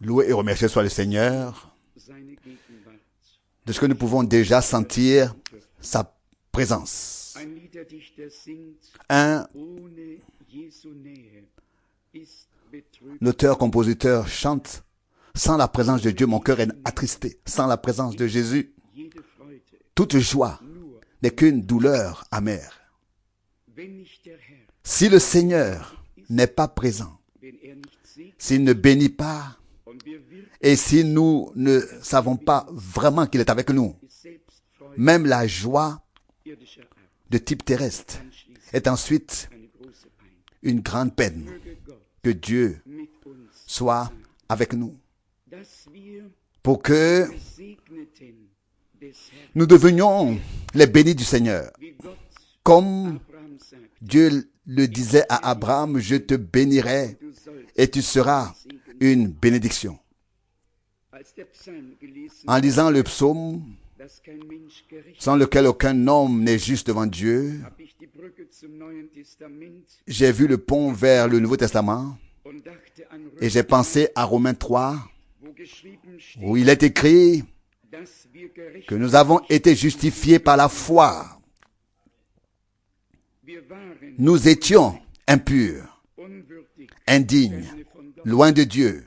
Loué et remercié soit le Seigneur de ce que nous pouvons déjà sentir sa présence. Un l'auteur-compositeur chante: sans la présence de Dieu, mon cœur est attristé. Sans la présence de Jésus, toute joie n'est qu'une douleur amère. Si le Seigneur n'est pas présent, s'il ne bénit pas, et si nous ne savons pas vraiment qu'il est avec nous, même la joie de type terrestre est ensuite une grande peine. Que Dieu soit avec nous pour que nous devenions les bénis du Seigneur. Comme Dieu le disait à Abraham: je te bénirai et tu seras une bénédiction. En lisant le psaume, sans lequel aucun homme n'est juste devant Dieu, j'ai vu le pont vers le Nouveau Testament et j'ai pensé à Romains 3, où il est écrit que nous avons été justifiés par la foi. Nous étions impurs, indignes, loin de Dieu,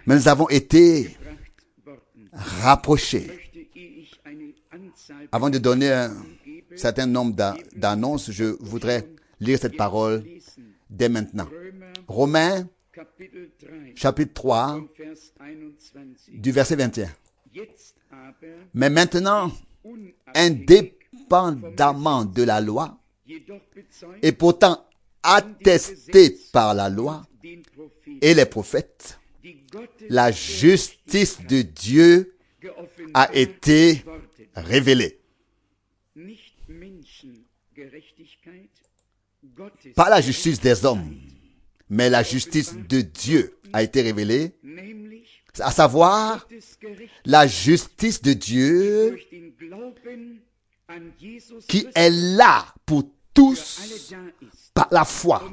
mais nous avons été rapprochés. Avant de donner un certain nombre d'annonces, je voudrais lire cette parole dès maintenant. Romains, chapitre 3, du verset 21. Mais maintenant, indépendamment de la loi, et pourtant attesté par la loi et les prophètes, la justice de Dieu a été révélée. Pas la justice des hommes, mais la justice de Dieu a été révélée, à savoir la justice de Dieu qui est là pour tous par la foi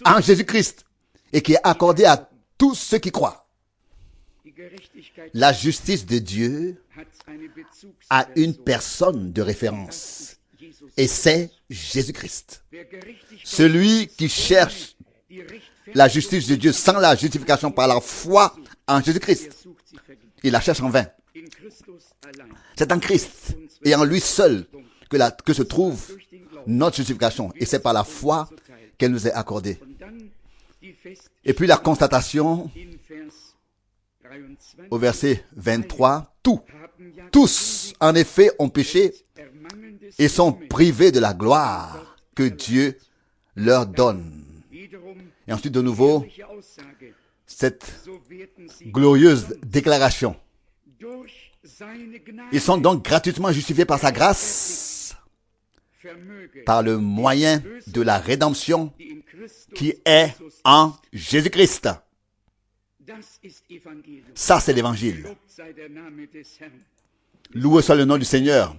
en Jésus-Christ et qui est accordée à tous ceux qui croient. La justice de Dieu a une personne de référence et c'est Jésus-Christ. Celui qui cherche la justice de Dieu sans la justification par la foi en Jésus-Christ, il la cherche en vain. C'est en Christ et en lui seul que se trouve notre justification. Et c'est par la foi qu'elle nous est accordée. Et puis la constatation au verset 23, tous en effet ont péché et sont privés de la gloire que Dieu leur donne. Et ensuite de nouveau, cette glorieuse déclaration. Ils sont donc gratuitement justifiés par sa grâce, par le moyen de la rédemption qui est en Jésus-Christ. Ça, c'est l'évangile. Loué soit le nom du Seigneur.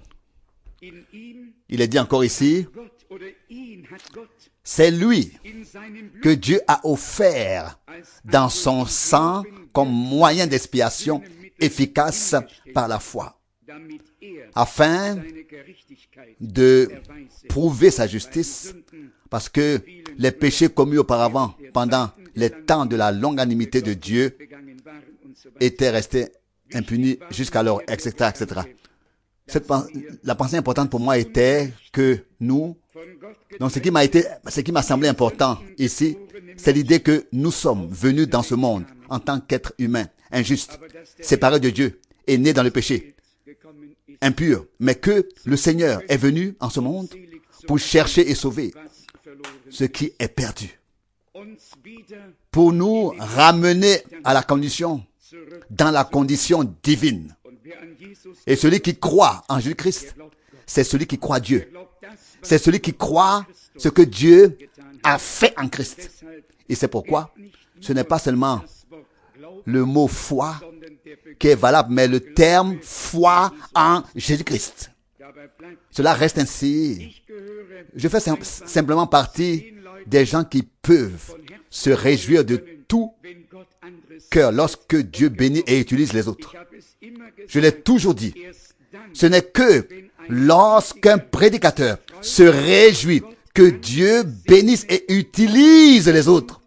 Il est dit encore ici, c'est lui que Dieu a offert dans son sang comme moyen d'expiation efficace par la foi, afin de prouver sa justice, parce que les péchés commis auparavant, pendant les temps de la longanimité de Dieu, étaient restés impunis jusqu'alors, etc., etc. La pensée importante pour moi était que nous, donc ce qui m'a semblé important ici, c'est l'idée que nous sommes venus dans ce monde en tant qu'êtres humains, injustes, séparés de Dieu et nés dans le péché, impurs, mais que le Seigneur est venu en ce monde pour chercher et sauver ce qui est perdu, pour nous ramener à la condition, dans la condition divine. Et celui qui croit en Jésus-Christ, c'est celui qui croit Dieu. C'est celui qui croit ce que Dieu a fait en Christ. Et c'est pourquoi ce n'est pas seulement le mot foi qui est valable, mais le terme foi en Jésus-Christ. Cela reste ainsi. Je fais simplement partie des gens qui peuvent se réjouir de tout cœur lorsque Dieu bénit et utilise les autres. Je l'ai toujours dit, ce n'est que lorsqu'un prédicateur se réjouit que Dieu bénisse et utilise les autres,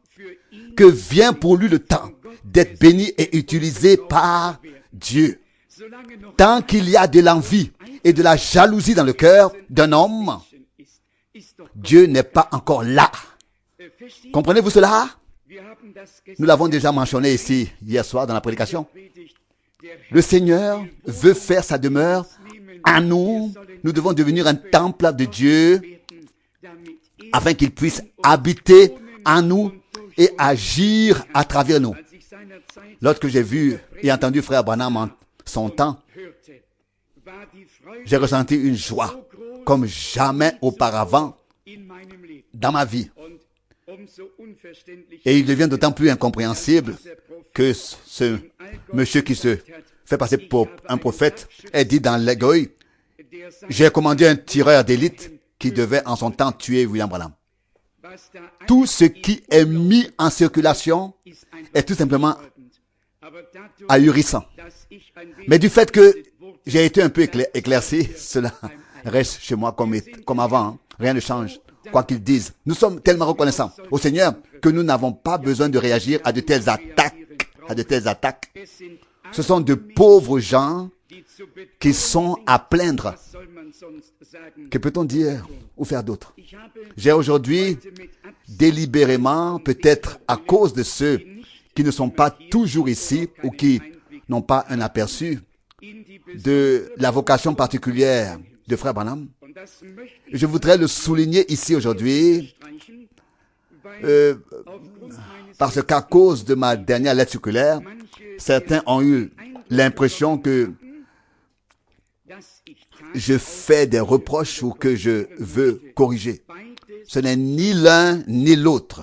que vient pour lui le temps d'être béni et utilisé par Dieu. Tant qu'il y a de l'envie et de la jalousie dans le cœur d'un homme, Dieu n'est pas encore là. Comprenez-vous cela? Nous l'avons déjà mentionné ici hier soir dans la prédication. Le Seigneur veut faire sa demeure en nous. Nous devons devenir un temple de Dieu afin qu'il puisse habiter en nous et agir à travers nous. Lorsque j'ai vu et entendu Frère Branham en son temps, j'ai ressenti une joie comme jamais auparavant dans ma vie. Et il devient d'autant plus incompréhensible que ce monsieur qui se fait passer pour un prophète est dit dans l'Égoï, j'ai commandé un tireur d'élite qui devait en son temps tuer William Branham. Tout ce qui est mis en circulation est tout simplement ahurissant. Mais du fait que j'ai été un peu éclairci, cela reste chez moi comme avant. Hein. Rien ne change, quoi qu'ils disent. Nous sommes tellement reconnaissants au Seigneur que nous n'avons pas besoin de réagir à de telles attaques. Ce sont de pauvres gens qui sont à plaindre. Que peut-on dire ou faire d'autre? J'ai aujourd'hui délibérément, peut-être à cause de ceux qui ne sont pas toujours ici ou qui n'ont pas un aperçu de la vocation particulière de Frère Branham, je voudrais le souligner ici aujourd'hui parce qu'à cause de ma dernière lettre circulaire, certains ont eu l'impression que je fais des reproches ou que je veux corriger. Ce n'est ni l'un ni l'autre.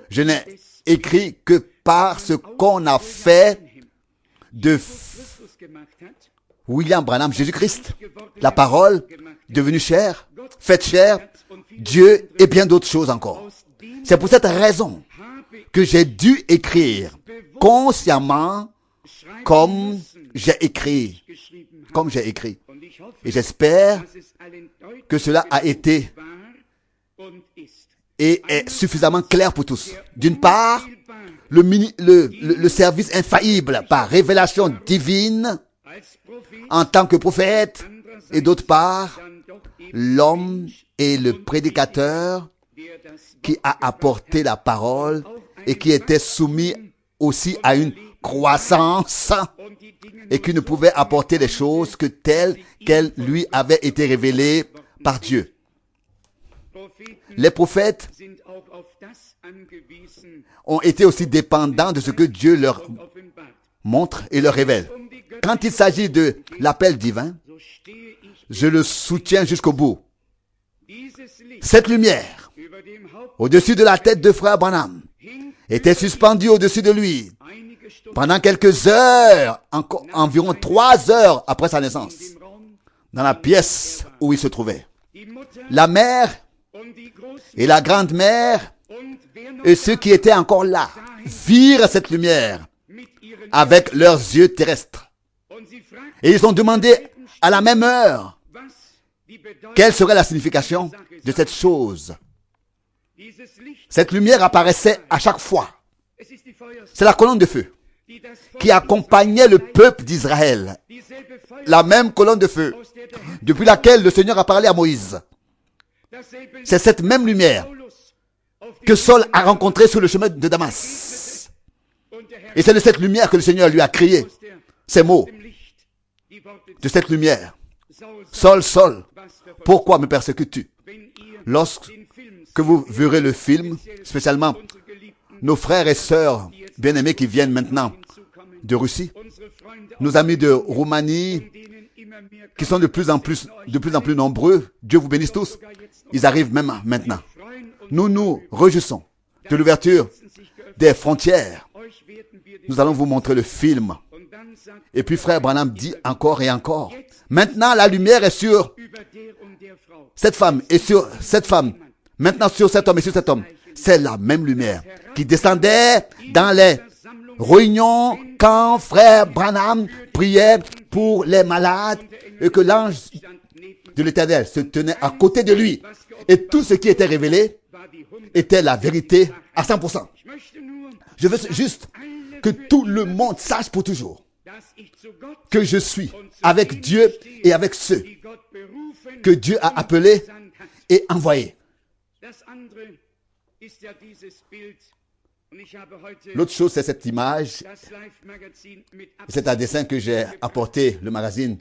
Je n'ai écrit que par ce qu'on a fait de William Branham, Jésus-Christ, la parole devenue chair, faite chair, Dieu et bien d'autres choses encore. C'est pour cette raison que j'ai dû écrire consciemment comme j'ai écrit. Et j'espère que cela a été et est suffisamment clair pour tous. D'une part, le service infaillible par révélation divine en tant que prophète, et d'autre part, l'homme et le prédicateur qui a apporté la parole et qui était soumis aussi à une croissance et qui ne pouvait apporter les choses que telles qu'elles lui avaient été révélées par Dieu. Les prophètes ont été aussi dépendants de ce que Dieu leur montre et leur révèle. Quand il s'agit de l'appel divin, je le soutiens jusqu'au bout. Cette lumière, au-dessus de la tête de Frère Branham, était suspendue au-dessus de lui pendant quelques heures, environ 3 heures après sa naissance, dans la pièce où il se trouvait. La mère et la grande-mère et ceux qui étaient encore là virent cette lumière avec leurs yeux terrestres. Et ils ont demandé à la même heure quelle serait la signification de cette chose. Cette lumière apparaissait à chaque fois. C'est la colonne de feu qui accompagnait le peuple d'Israël. La même colonne de feu depuis laquelle le Seigneur a parlé à Moïse. C'est cette même lumière que Saul a rencontrée sur le chemin de Damas. Et c'est de cette lumière que le Seigneur lui a crié ces mots. De cette lumière. Saul, Saul, pourquoi me persécutes-tu? Lorsque vous verrez le film, spécialement nos frères et sœurs bien-aimés qui viennent maintenant de Russie, nos amis de Roumanie, qui sont de plus en plus nombreux, Dieu vous bénisse tous, ils arrivent même maintenant. Nous nous réjouissons de l'ouverture des frontières. Nous allons vous montrer le film. Et puis Frère Branham dit encore et encore, maintenant la lumière est sur cette femme et sur cette femme. Maintenant sur cet homme et sur cet homme. C'est la même lumière qui descendait dans les réunions quand frère Branham priait pour les malades et que l'ange de l'Éternel se tenait à côté de lui. Et tout ce qui était révélé était la vérité à 100%. Je veux juste que tout le monde sache pour toujours que je suis avec Dieu et avec ceux que Dieu a appelés et envoyés. L'autre chose, c'est cette image. C'est un dessin que j'ai apporté, le magazine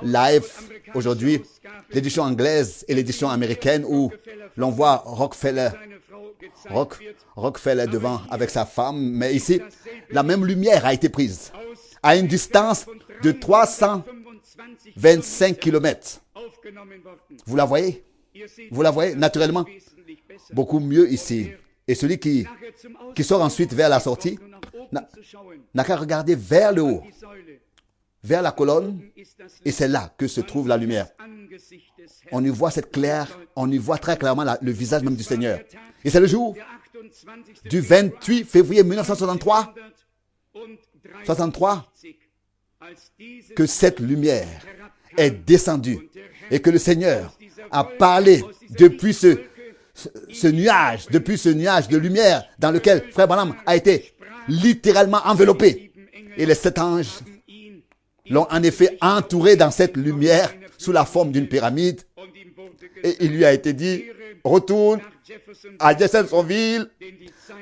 Life, aujourd'hui, l'édition anglaise et l'édition américaine, où l'on voit Rockefeller devant avec sa femme. Mais ici, la même lumière a été prise à une distance de 325 km. Vous la voyez? Vous la voyez naturellement beaucoup mieux ici. Et celui qui sort ensuite vers la sortie n'a qu'à regarder vers le haut, vers la colonne, et c'est là que se trouve la lumière. On y voit on y voit très clairement le visage même du Seigneur. Et c'est le jour du 28 février 1963 que cette lumière est descendue et que le Seigneur a parlé depuis ce nuage de lumière dans lequel frère Branham a été littéralement enveloppé. Et les 7 anges l'ont en effet entouré dans cette lumière sous la forme d'une pyramide. Et il lui a été dit, retourne à Jeffersonville,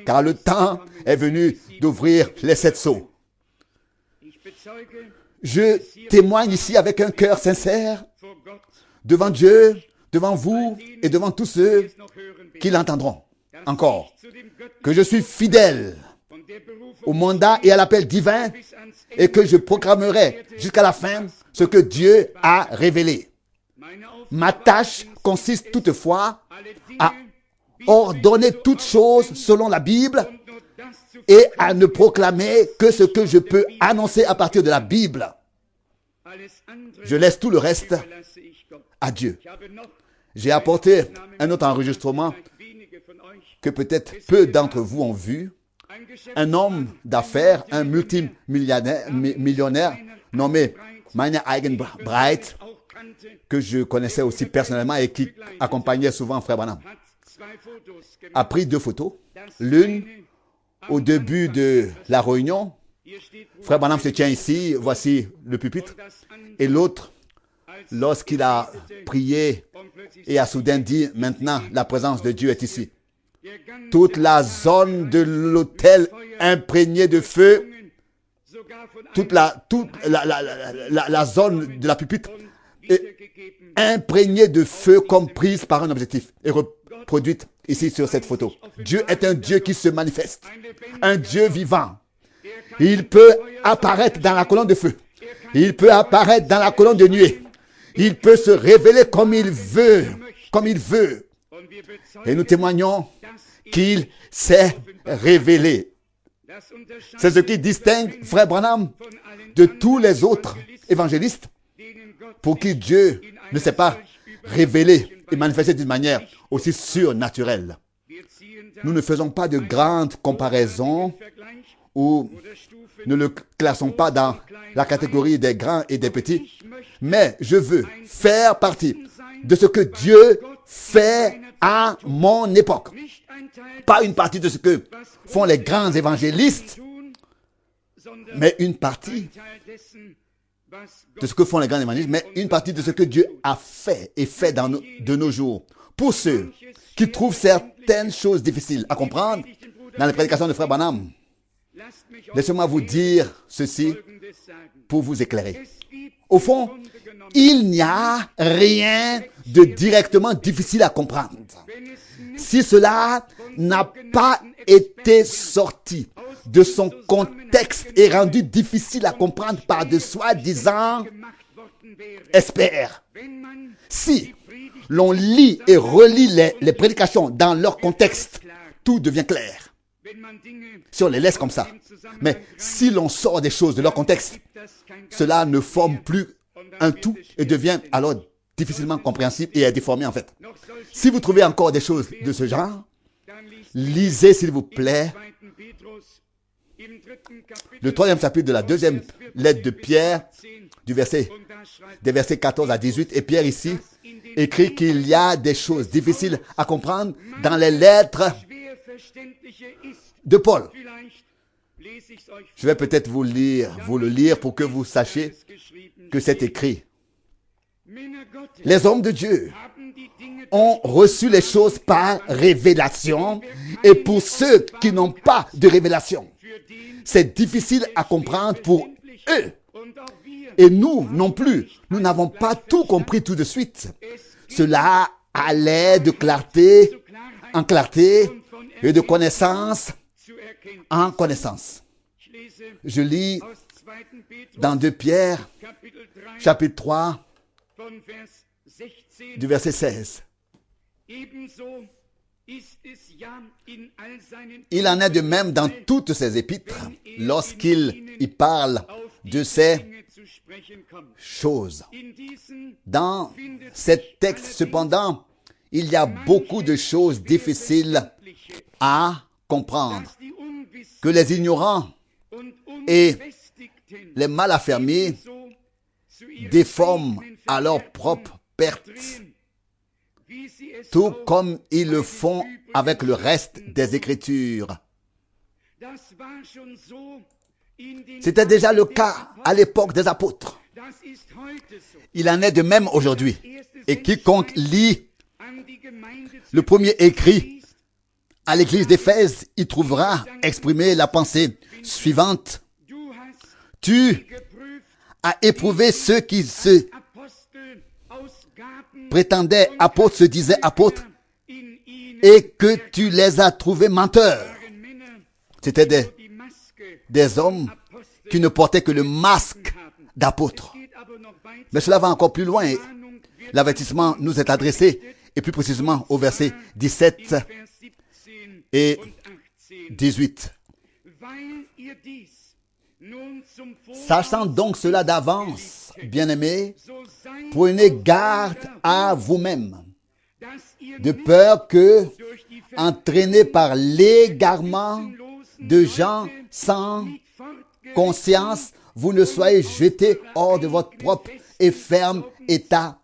car le temps est venu d'ouvrir les 7 sceaux. Je témoigne ici avec un cœur sincère devant Dieu, devant vous et devant tous ceux qui l'entendront encore, que je suis fidèle au mandat et à l'appel divin et que je proclamerai jusqu'à la fin ce que Dieu a révélé. Ma tâche consiste toutefois à ordonner toutes choses selon la Bible et à ne proclamer que ce que je peux annoncer à partir de la Bible. Je laisse tout le reste à Dieu. J'ai apporté un autre enregistrement que peut-être peu d'entre vous ont vu. Un homme d'affaires, un multimillionnaire nommé Meine Eigenbreit, que je connaissais aussi personnellement et qui accompagnait souvent frère Branham, a pris 2 photos. L'une au début de la réunion. Frère Branham se tient ici, voici le pupitre. Et l'autre, lorsqu'il a prié et a soudain dit, maintenant la présence de Dieu est ici. Toute la zone de l'autel imprégnée de feu, toute la zone de la pupitre est imprégnée de feu comme prise par un objectif et reproduite ici sur cette photo. Dieu est un Dieu qui se manifeste, un Dieu vivant. Il peut apparaître dans la colonne de feu. Il peut apparaître dans la colonne de nuée. Il peut se révéler comme il veut, Et nous témoignons qu'il s'est révélé. C'est ce qui distingue frère Branham de tous les autres évangélistes pour qui Dieu ne s'est pas révélé et manifesté d'une manière aussi surnaturelle. Nous ne faisons pas de grandes comparaisons ou ne le classons pas dans la catégorie des grands et des petits, mais je veux faire partie de ce que Dieu fait à mon époque. Pas une partie de ce que font les grands évangélistes, mais une partie de ce que font les grands évangélistes, mais une partie de ce que Dieu a fait et fait de nos jours. Pour ceux qui trouvent certaines choses difficiles à comprendre dans les prédications de frère Branham, laissez-moi vous dire ceci pour vous éclairer. Au fond, il n'y a rien de directement difficile à comprendre. Si cela n'a pas été sorti de son contexte et rendu difficile à comprendre par de soi-disant experts. Si l'on lit et relit les prédications dans leur contexte, tout devient clair. Si on les laisse comme ça. Mais si l'on sort des choses de leur contexte, cela ne forme plus un tout et devient alors difficilement compréhensible et est déformé en fait. Si vous trouvez encore des choses de ce genre, Lisez, s'il vous plaît, le 3e chapitre de la 2e lettre de Pierre, des versets 14 à 18. Et Pierre ici écrit qu'il y a des choses difficiles à comprendre dans les lettres de Paul. Je vais peut-être vous le lire pour que vous sachiez que c'est écrit. Les hommes de Dieu ont reçu les choses par révélation, et pour ceux qui n'ont pas de révélation, c'est difficile à comprendre pour eux. Et nous non plus, nous n'avons pas tout compris tout de suite. Cela allait de clarté en clarté et de connaissance en connaissance. Je lis dans 2 Pierre, chapitre 3, du verset 16. Il en est de même dans toutes ses épîtres, lorsqu'il y parle de ces choses. Dans ces textes, cependant, il y a beaucoup de choses difficiles à comprendre, que les ignorants et les mal affermis déforment à leur propre perte, tout comme ils le font avec le reste des Écritures. C'était déjà le cas à l'époque des apôtres. Il en est de même aujourd'hui. Et quiconque lit le premier écrit à l'église d'Éphèse, y trouvera exprimée la pensée suivante. Tu as éprouvé ceux qui se prétendaient apôtres, se disaient apôtres, et que tu les as trouvés menteurs. C'était des hommes qui ne portaient que le masque d'apôtres. Mais cela va encore plus loin. L'avertissement nous est adressé, et plus précisément au verset 17 et 18. Sachant donc cela d'avance, bien-aimés, prenez garde à vous-même, de peur que, entraînés par l'égarement de gens sans conscience, vous ne soyez jetés hors de votre propre et ferme état,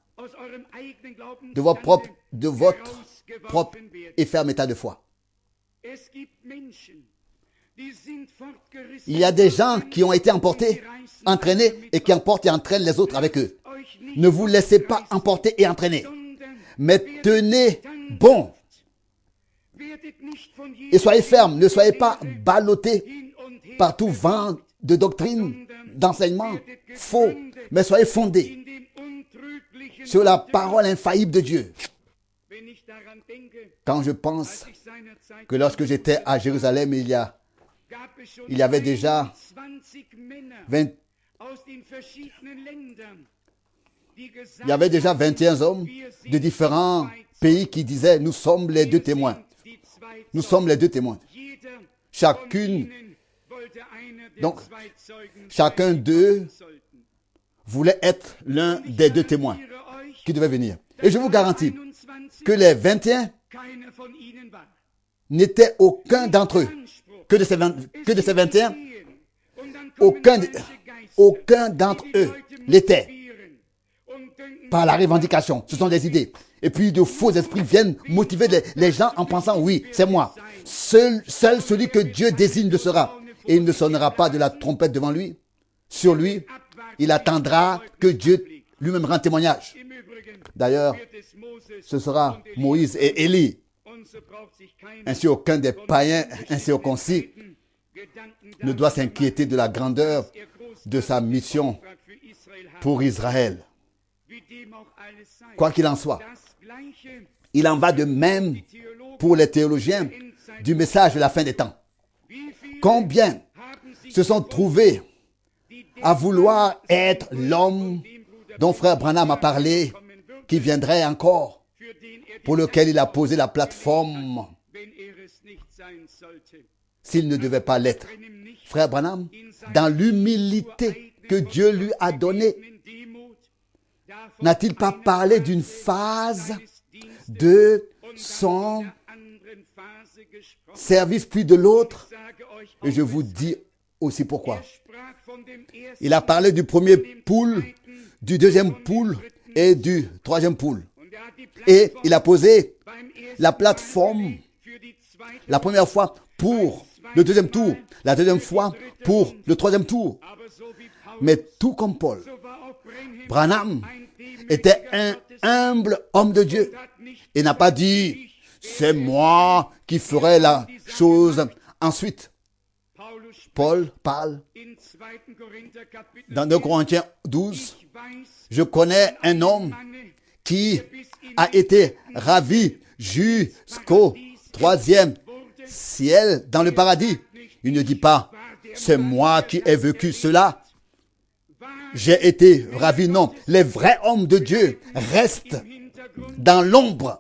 de votre propre et ferme état de foi. Il y a des gens qui ont été emportés, entraînés, et qui emportent et entraînent les autres avec eux. Ne vous laissez pas emporter et entraîner, mais tenez bon. Et soyez fermes, ne soyez pas ballottés par tout vent de doctrine, d'enseignement faux, mais soyez fondés sur la parole infaillible de Dieu. Quand je pense que lorsque j'étais à Jérusalem, il y avait déjà 21 hommes de différents pays qui disaient, nous sommes les deux témoins. Nous sommes les deux témoins. Chacun d'eux voulait être l'un des deux témoins qui devaient venir. Et je vous garantis que les 21 n'étaient aucun d'entre eux. Que de ces 21, aucun d'entre eux l'était. Par la revendication, ce sont des idées. Et puis de faux esprits viennent motiver les gens en pensant, oui, c'est moi. Seul celui que Dieu désigne le sera. Et il ne sonnera pas de la trompette devant lui. Sur lui, il attendra que Dieu lui-même rende témoignage. D'ailleurs, ce sera Moïse et Élie. Ainsi, aucun des païens incirconcis ne doit s'inquiéter de la grandeur de sa mission pour Israël. Quoi qu'il en soit, il en va de même pour les théologiens du message de la fin des temps. Combien se sont trouvés à vouloir être l'homme dont frère Branham a parlé, qui viendrait encore, pour lequel il a posé la plateforme s'il ne devait pas l'être. Frère Branham, dans l'humilité que Dieu lui a donnée, n'a-t-il pas parlé d'une phase de son service puis de l'autre. Et je vous dis aussi pourquoi. Il a parlé du premier poule, du deuxième poule et du troisième poule. Et il a posé la plateforme la première fois pour le deuxième tour, la deuxième fois pour le troisième tour. Mais tout comme Paul, Branham était un humble homme de Dieu et n'a pas dit « c'est moi qui ferai la chose ensuite ». Paul parle dans 2 Corinthiens 12, « Je connais un homme qui a été ravi jusqu'au 3e ciel dans le paradis. » Il ne dit pas « c'est moi qui ai vécu cela, j'ai été ravi ». Non, les vrais hommes de Dieu restent dans l'ombre.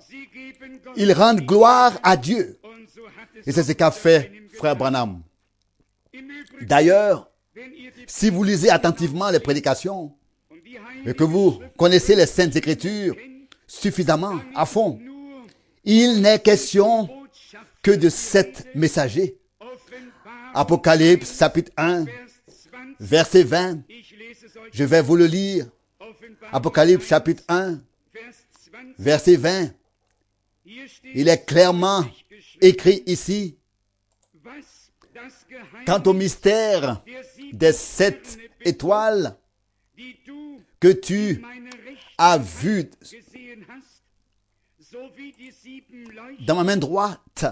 Ils rendent gloire à Dieu. Et c'est ce qu'a fait frère Branham. D'ailleurs, si vous lisez attentivement les prédications et que vous connaissez les Saintes Écritures suffisamment à fond, il n'est question que de 7 messagers. Apocalypse chapitre 1, verset 20. Je vais vous le lire. Apocalypse chapitre 1, verset 20. Il est clairement écrit ici. Quant au mystère des 7 étoiles que tu as vues dans ma main droite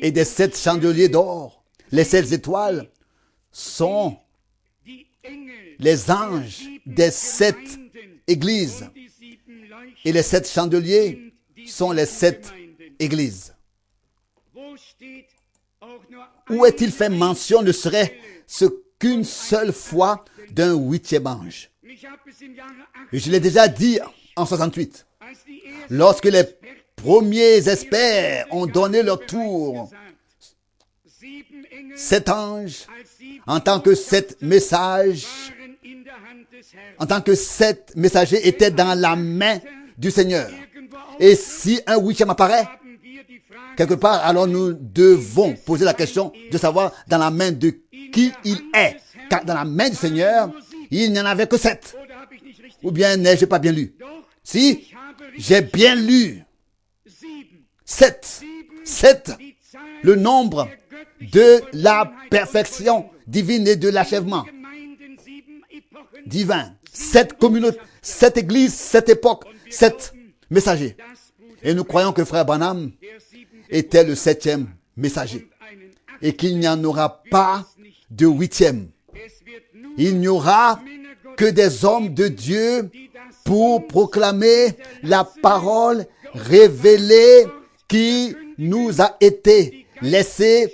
et des 7 chandeliers d'or, les 7 étoiles sont les anges des 7 églises et les 7 chandeliers sont les 7 églises. Où est-il fait mention ne serait-ce qu'une seule fois d'un 8e ange? Et je l'ai déjà dit en 68. Lorsque les premiers experts ont donné leur tour, 7 anges, en tant que 7 messages, en tant que 7 messagers étaient dans la main du Seigneur. Et si un 8e apparaît, quelque part, alors nous devons poser la question de savoir dans la main de qui il est. Car dans la main du Seigneur, il n'y en avait que 7. Ou bien n'ai-je pas bien lu? Si, j'ai bien lu. 7. 7. Le nombre de la perfection divine et de l'achèvement divin. 7 communautés, 7 églises, 7 époques, 7 messagers. Et nous croyons que frère Branham était le 7e messager. Et qu'il n'y en aura pas de 8e. Il n'y aura que des hommes de Dieu pour proclamer la parole révélée qui nous a été laissée,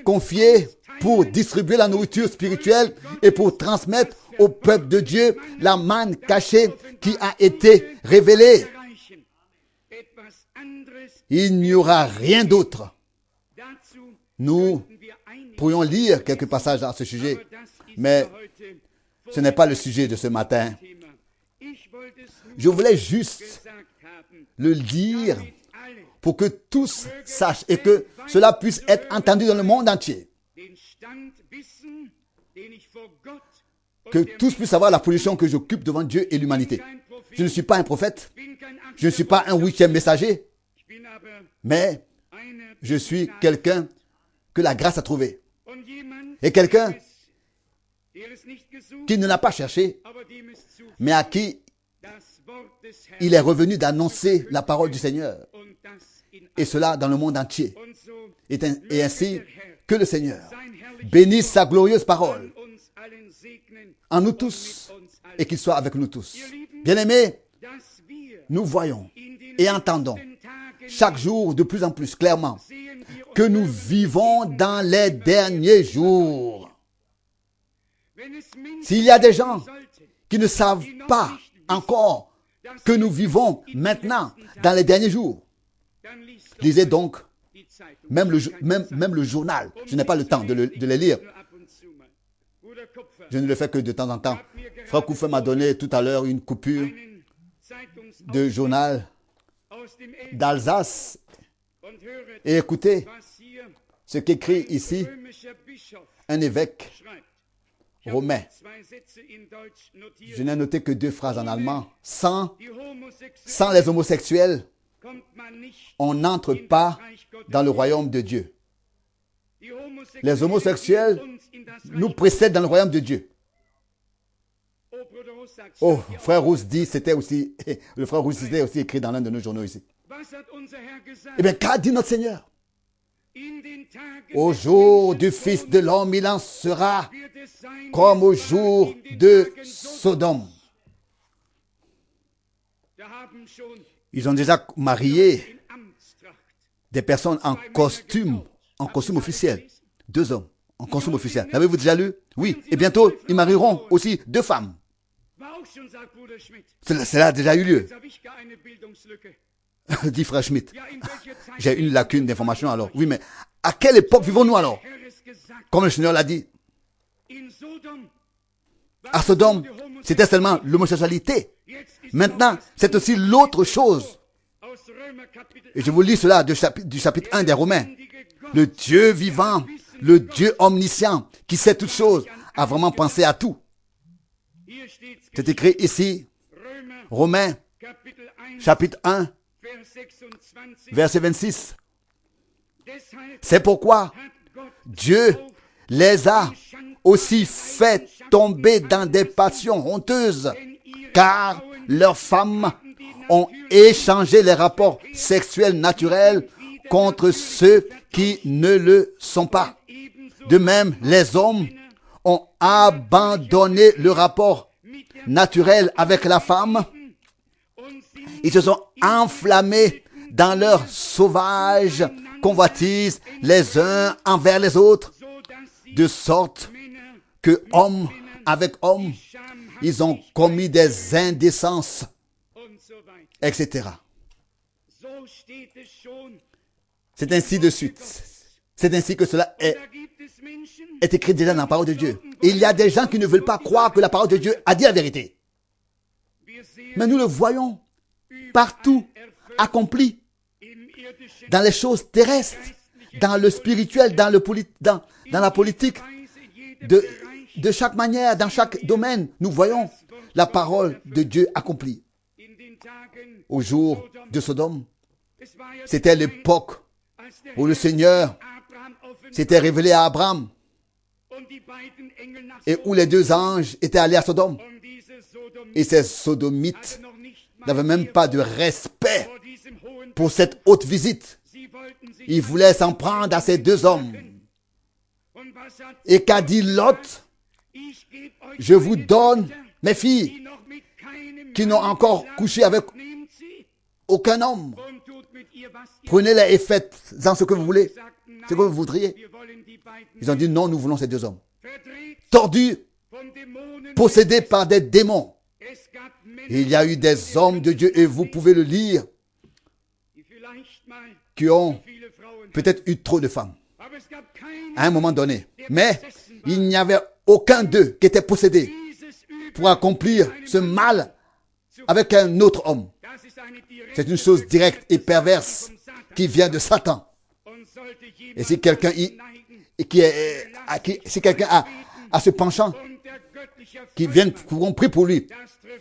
confiée pour distribuer la nourriture spirituelle et pour transmettre au peuple de Dieu la manne cachée qui a été révélée. Il n'y aura rien d'autre. Nous pourrions lire quelques passages à ce sujet, mais ce n'est pas le sujet de ce matin. Je voulais juste le dire pour que tous sachent et que cela puisse être entendu dans le monde entier. Que tous puissent savoir la position que j'occupe devant Dieu et l'humanité. Je ne suis pas un prophète, je ne suis pas un 8e messager, mais je suis quelqu'un que la grâce a trouvé. Et quelqu'un qui ne l'a pas cherché, mais à qui il est revenu d'annoncer la parole du Seigneur. Et cela dans le monde entier. Et ainsi que le Seigneur bénisse sa glorieuse parole en nous tous et qu'il soit avec nous tous. Bien-aimés, nous voyons et entendons chaque jour de plus en plus clairement que nous vivons dans les derniers jours. S'il y a des gens qui ne savent pas encore que nous vivons maintenant dans les derniers jours, lisez donc même le journal. Je n'ai pas le temps de les lire. Je ne le fais que de temps en temps. Frère Kouffe m'a donné tout à l'heure une coupure de journal d'Alsace Et écoutez ce qu'écrit ici un évêque romain. Je n'ai noté que 2 phrases en allemand. Sans les homosexuels, on n'entre pas dans le royaume de Dieu. Les homosexuels nous précèdent dans le royaume de Dieu. Oh, frère Rousse dit, c'était aussi, le frère Rousse était aussi écrit dans l'un de nos journaux ici. Eh bien, qu'a dit notre Seigneur? Au jour du Fils de l'homme, il en sera comme au jour de Sodome. Ils ont déjà marié des personnes en costume officiel. 2 hommes en costume officiel. L'avez-vous déjà lu? Oui. Et bientôt, ils marieront aussi 2 femmes. Cela a déjà eu lieu. Dit frère Schmitt. J'ai une lacune d'information alors. Oui, mais à quelle époque vivons-nous alors? Comme le Seigneur l'a dit. À Sodome, c'était seulement l'homosexualité. Maintenant, c'est aussi l'autre chose. Et je vous lis cela du chapitre 1 des Romains. Le Dieu vivant, le Dieu omniscient, qui sait toutes choses, a vraiment pensé à tout. C'est écrit ici, Romains, chapitre 1, verset 26. C'est pourquoi Dieu les a aussi fait tomber dans des passions honteuses, car leurs femmes ont échangé les rapports sexuels naturels contre ceux qui ne le sont pas. De même, les hommes ont abandonné le rapport naturel avec la femme. Ils se sont enflammés dans leur sauvage convoitise les uns envers les autres, de sorte que homme avec homme, ils ont commis des indécences, etc. C'est ainsi de suite. C'est ainsi que cela est écrit déjà dans la parole de Dieu. Et il y a des gens qui ne veulent pas croire que la parole de Dieu a dit la vérité. Mais nous le voyons partout accompli dans les choses terrestres, dans le spirituel, dans la politique, de chaque manière, dans chaque domaine. Nous voyons la parole de Dieu accomplie. Au jour de Sodome, c'était l'époque où le Seigneur s'était révélé à Abraham et où les 2 anges étaient allés à Sodome. Et ces sodomites n'avaient même pas de respect pour cette haute visite. Ils voulaient s'en prendre à ces 2 hommes. Et qu'a dit Lot? Je vous donne mes filles qui n'ont encore couché avec aucun homme. Prenez-les et faites-en ce que vous voulez, ce que vous voudriez. Ils ont dit non, nous voulons ces 2 hommes. Tordus, possédés par des démons. Et il y a eu des hommes de Dieu, et vous pouvez le lire, qui ont peut-être eu trop de femmes à un moment donné. Mais il n'y avait aucun d'eux qui était possédé pour accomplir ce mal avec un autre homme. C'est une chose directe et perverse qui vient de Satan. Et si quelqu'un a ce penchant, qui vienne pour qu'on prie pour lui,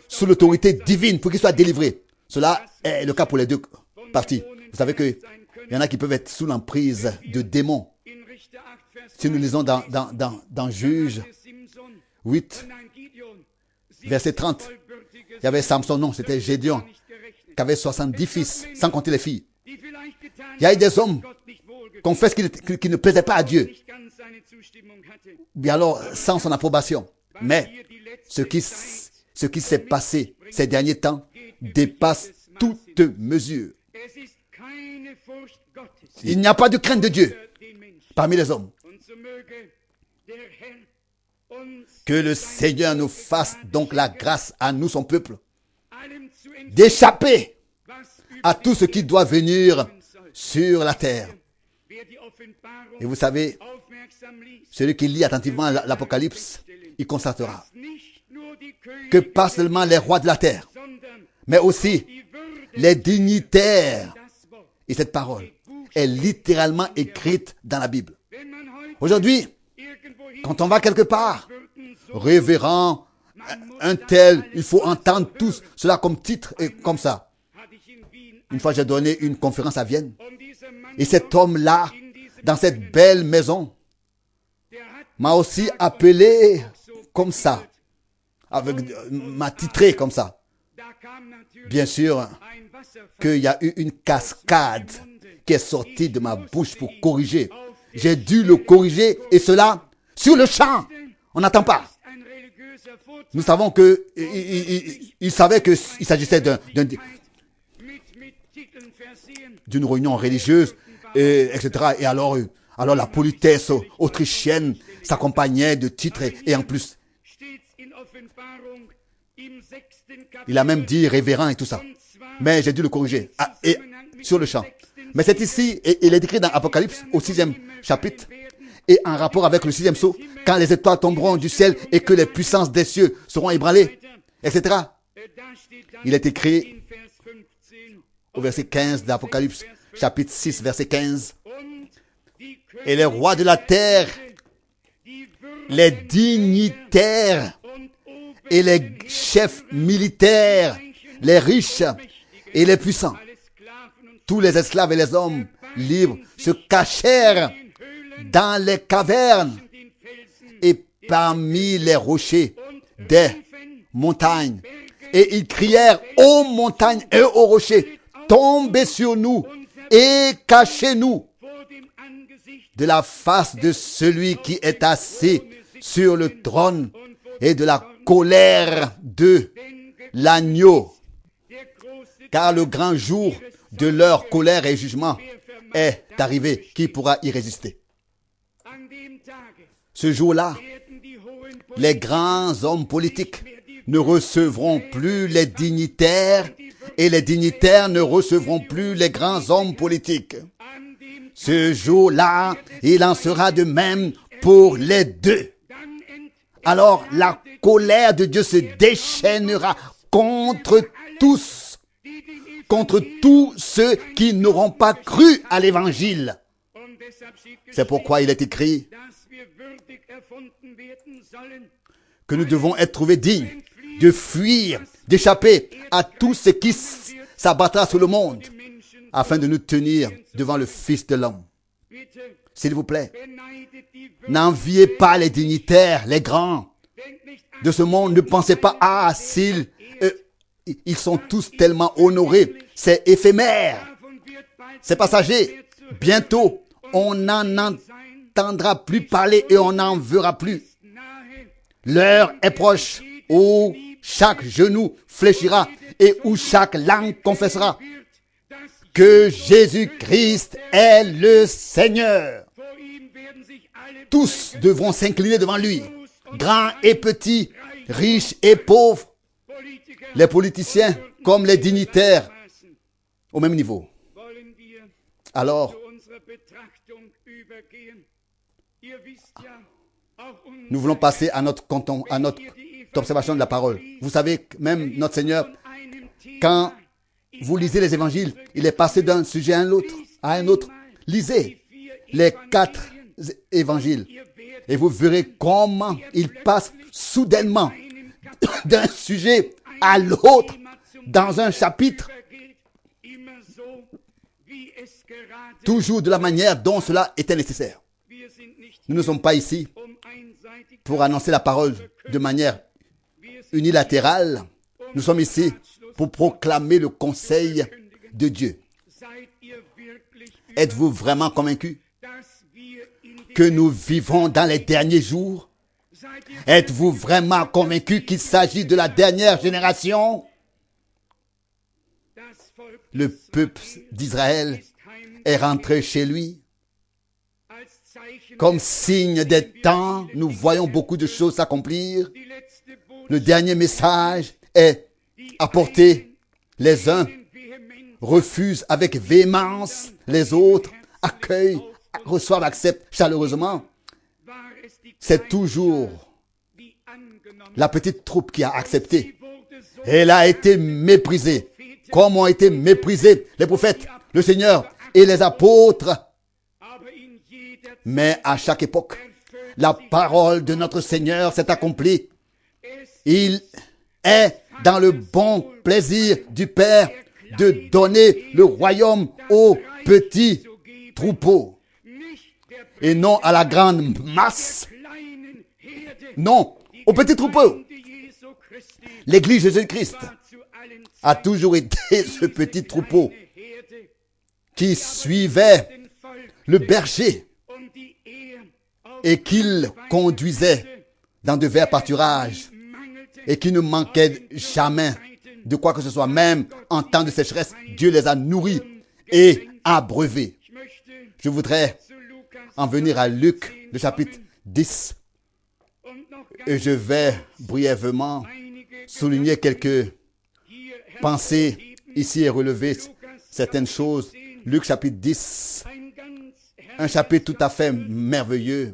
sous l'autorité divine, pour qu'il soit délivré. Cela est le cas pour les 2 parties. Vous savez qu'il y en a qui peuvent être sous l'emprise de démons. Si nous lisons dans Juge 8, verset 30, il y avait Samson, non, c'était Gédéon, qui avait 70 fils, sans compter les filles. Il y a eu des hommes qui ont fait ce qui ne plaisait pas à Dieu. Bien alors, sans son approbation. Mais ce qui s'est passé ces derniers temps dépasse toute mesure. Il n'y a pas de crainte de Dieu parmi les hommes. Que le Seigneur nous fasse donc la grâce à nous, son peuple, d'échapper à tout ce qui doit venir sur la terre. Et vous savez, celui qui lit attentivement l'Apocalypse, il constatera que pas seulement les rois de la terre, mais aussi les dignitaires, et cette parole, est littéralement écrite dans la Bible. Aujourd'hui, quand on va quelque part, révérend, un tel, il faut entendre tous cela comme titre et comme ça. Une fois, j'ai donné une conférence à Vienne. Et cet homme-là, dans cette belle maison, m'a aussi appelé comme ça. M'a titré comme ça. Bien sûr qu'il y a eu une cascade qui est sortie de ma bouche pour corriger. J'ai dû le corriger et cela sur le champ. On n'attend pas. Nous savons que il savait qu'il s'agissait d'une réunion religieuse, etc. Et alors la politesse autrichienne s'accompagnait de titres et en plus, il a même dit révérend et tout ça. Mais j'ai dû le corriger et sur le champ. Mais c'est ici, et il est écrit dans Apocalypse au 6e chapitre, et en rapport avec le 6e sceau, quand les étoiles tomberont du ciel et que les puissances des cieux seront ébranlées, etc. Il est écrit au verset 15 d'Apocalypse, chapitre 6, verset 15. Et les rois de la terre, les dignitaires et les chefs militaires, les riches et les puissants, tous les esclaves et les hommes libres se cachèrent dans les cavernes et parmi les rochers des montagnes. Et ils crièrent aux montagnes et aux rochers, tombez sur nous et cachez-nous de la face de celui qui est assis sur le trône et de la colère de l'agneau. Car le grand jour de leur colère et jugement est arrivé. Qui pourra y résister? Ce jour-là, les grands hommes politiques ne recevront plus les dignitaires et les dignitaires ne recevront plus les grands hommes politiques. Ce jour-là, il en sera de même pour les deux. Alors la colère de Dieu se déchaînera contre tous ceux qui n'auront pas cru à l'évangile. C'est pourquoi il est écrit que nous devons être trouvés dignes de fuir, d'échapper à tout ce qui s'abattra sur le monde afin de nous tenir devant le Fils de l'homme. S'il vous plaît, n'enviez pas les dignitaires, les grands de ce monde. Ne pensez pas, ils sont tous tellement honorés. C'est éphémère, c'est passager. Bientôt, on n'en entendra plus parler et on n'en verra plus. L'heure est proche où chaque genou fléchira et où chaque langue confessera que Jésus-Christ est le Seigneur. Tous devront s'incliner devant lui, grands et petits, riches et pauvres, les politiciens comme les dignitaires, au même niveau. Alors, nous voulons passer à notre observation de la parole. Vous savez, même notre Seigneur, quand vous lisez les évangiles, il est passé d'un sujet à un autre. Lisez les 4 évangiles et vous verrez comment il passe soudainement d'un sujet à l'autre dans un chapitre, toujours de la manière dont cela était nécessaire. Nous ne sommes pas ici pour annoncer la parole de manière unilatérale. Nous sommes ici pour proclamer le conseil de Dieu. Êtes-vous vraiment convaincus que nous vivons dans les derniers jours? Êtes-vous vraiment convaincus qu'il s'agit de la dernière génération? Le peuple d'Israël est rentré chez lui. Comme signe des temps, nous voyons beaucoup de choses s'accomplir. Le dernier message est apporté. Les uns refusent avec véhémence, les autres accueillent, reçoivent, acceptent chaleureusement. C'est toujours la petite troupe qui a accepté. Elle a été méprisée, comme ont été méprisés les prophètes. Le Seigneur et les apôtres. Mais à chaque époque, la parole de notre Seigneur s'est accomplie. Il est dans le bon plaisir du Père de donner le royaume aux petits troupeaux et non à la grande masse. Non, aux petits troupeaux. L'Église de Jésus-Christ a toujours été ce petit troupeau qui suivait le berger et qu'il conduisait dans de verts pâturages et qui ne manquait jamais de quoi que ce soit. Même en temps de sécheresse, Dieu les a nourris et abreuvés. Je voudrais en venir à Luc, le chapitre 10. Et je vais brièvement souligner quelques pensées ici et relever certaines choses. Luc chapitre 10, un chapitre tout à fait merveilleux,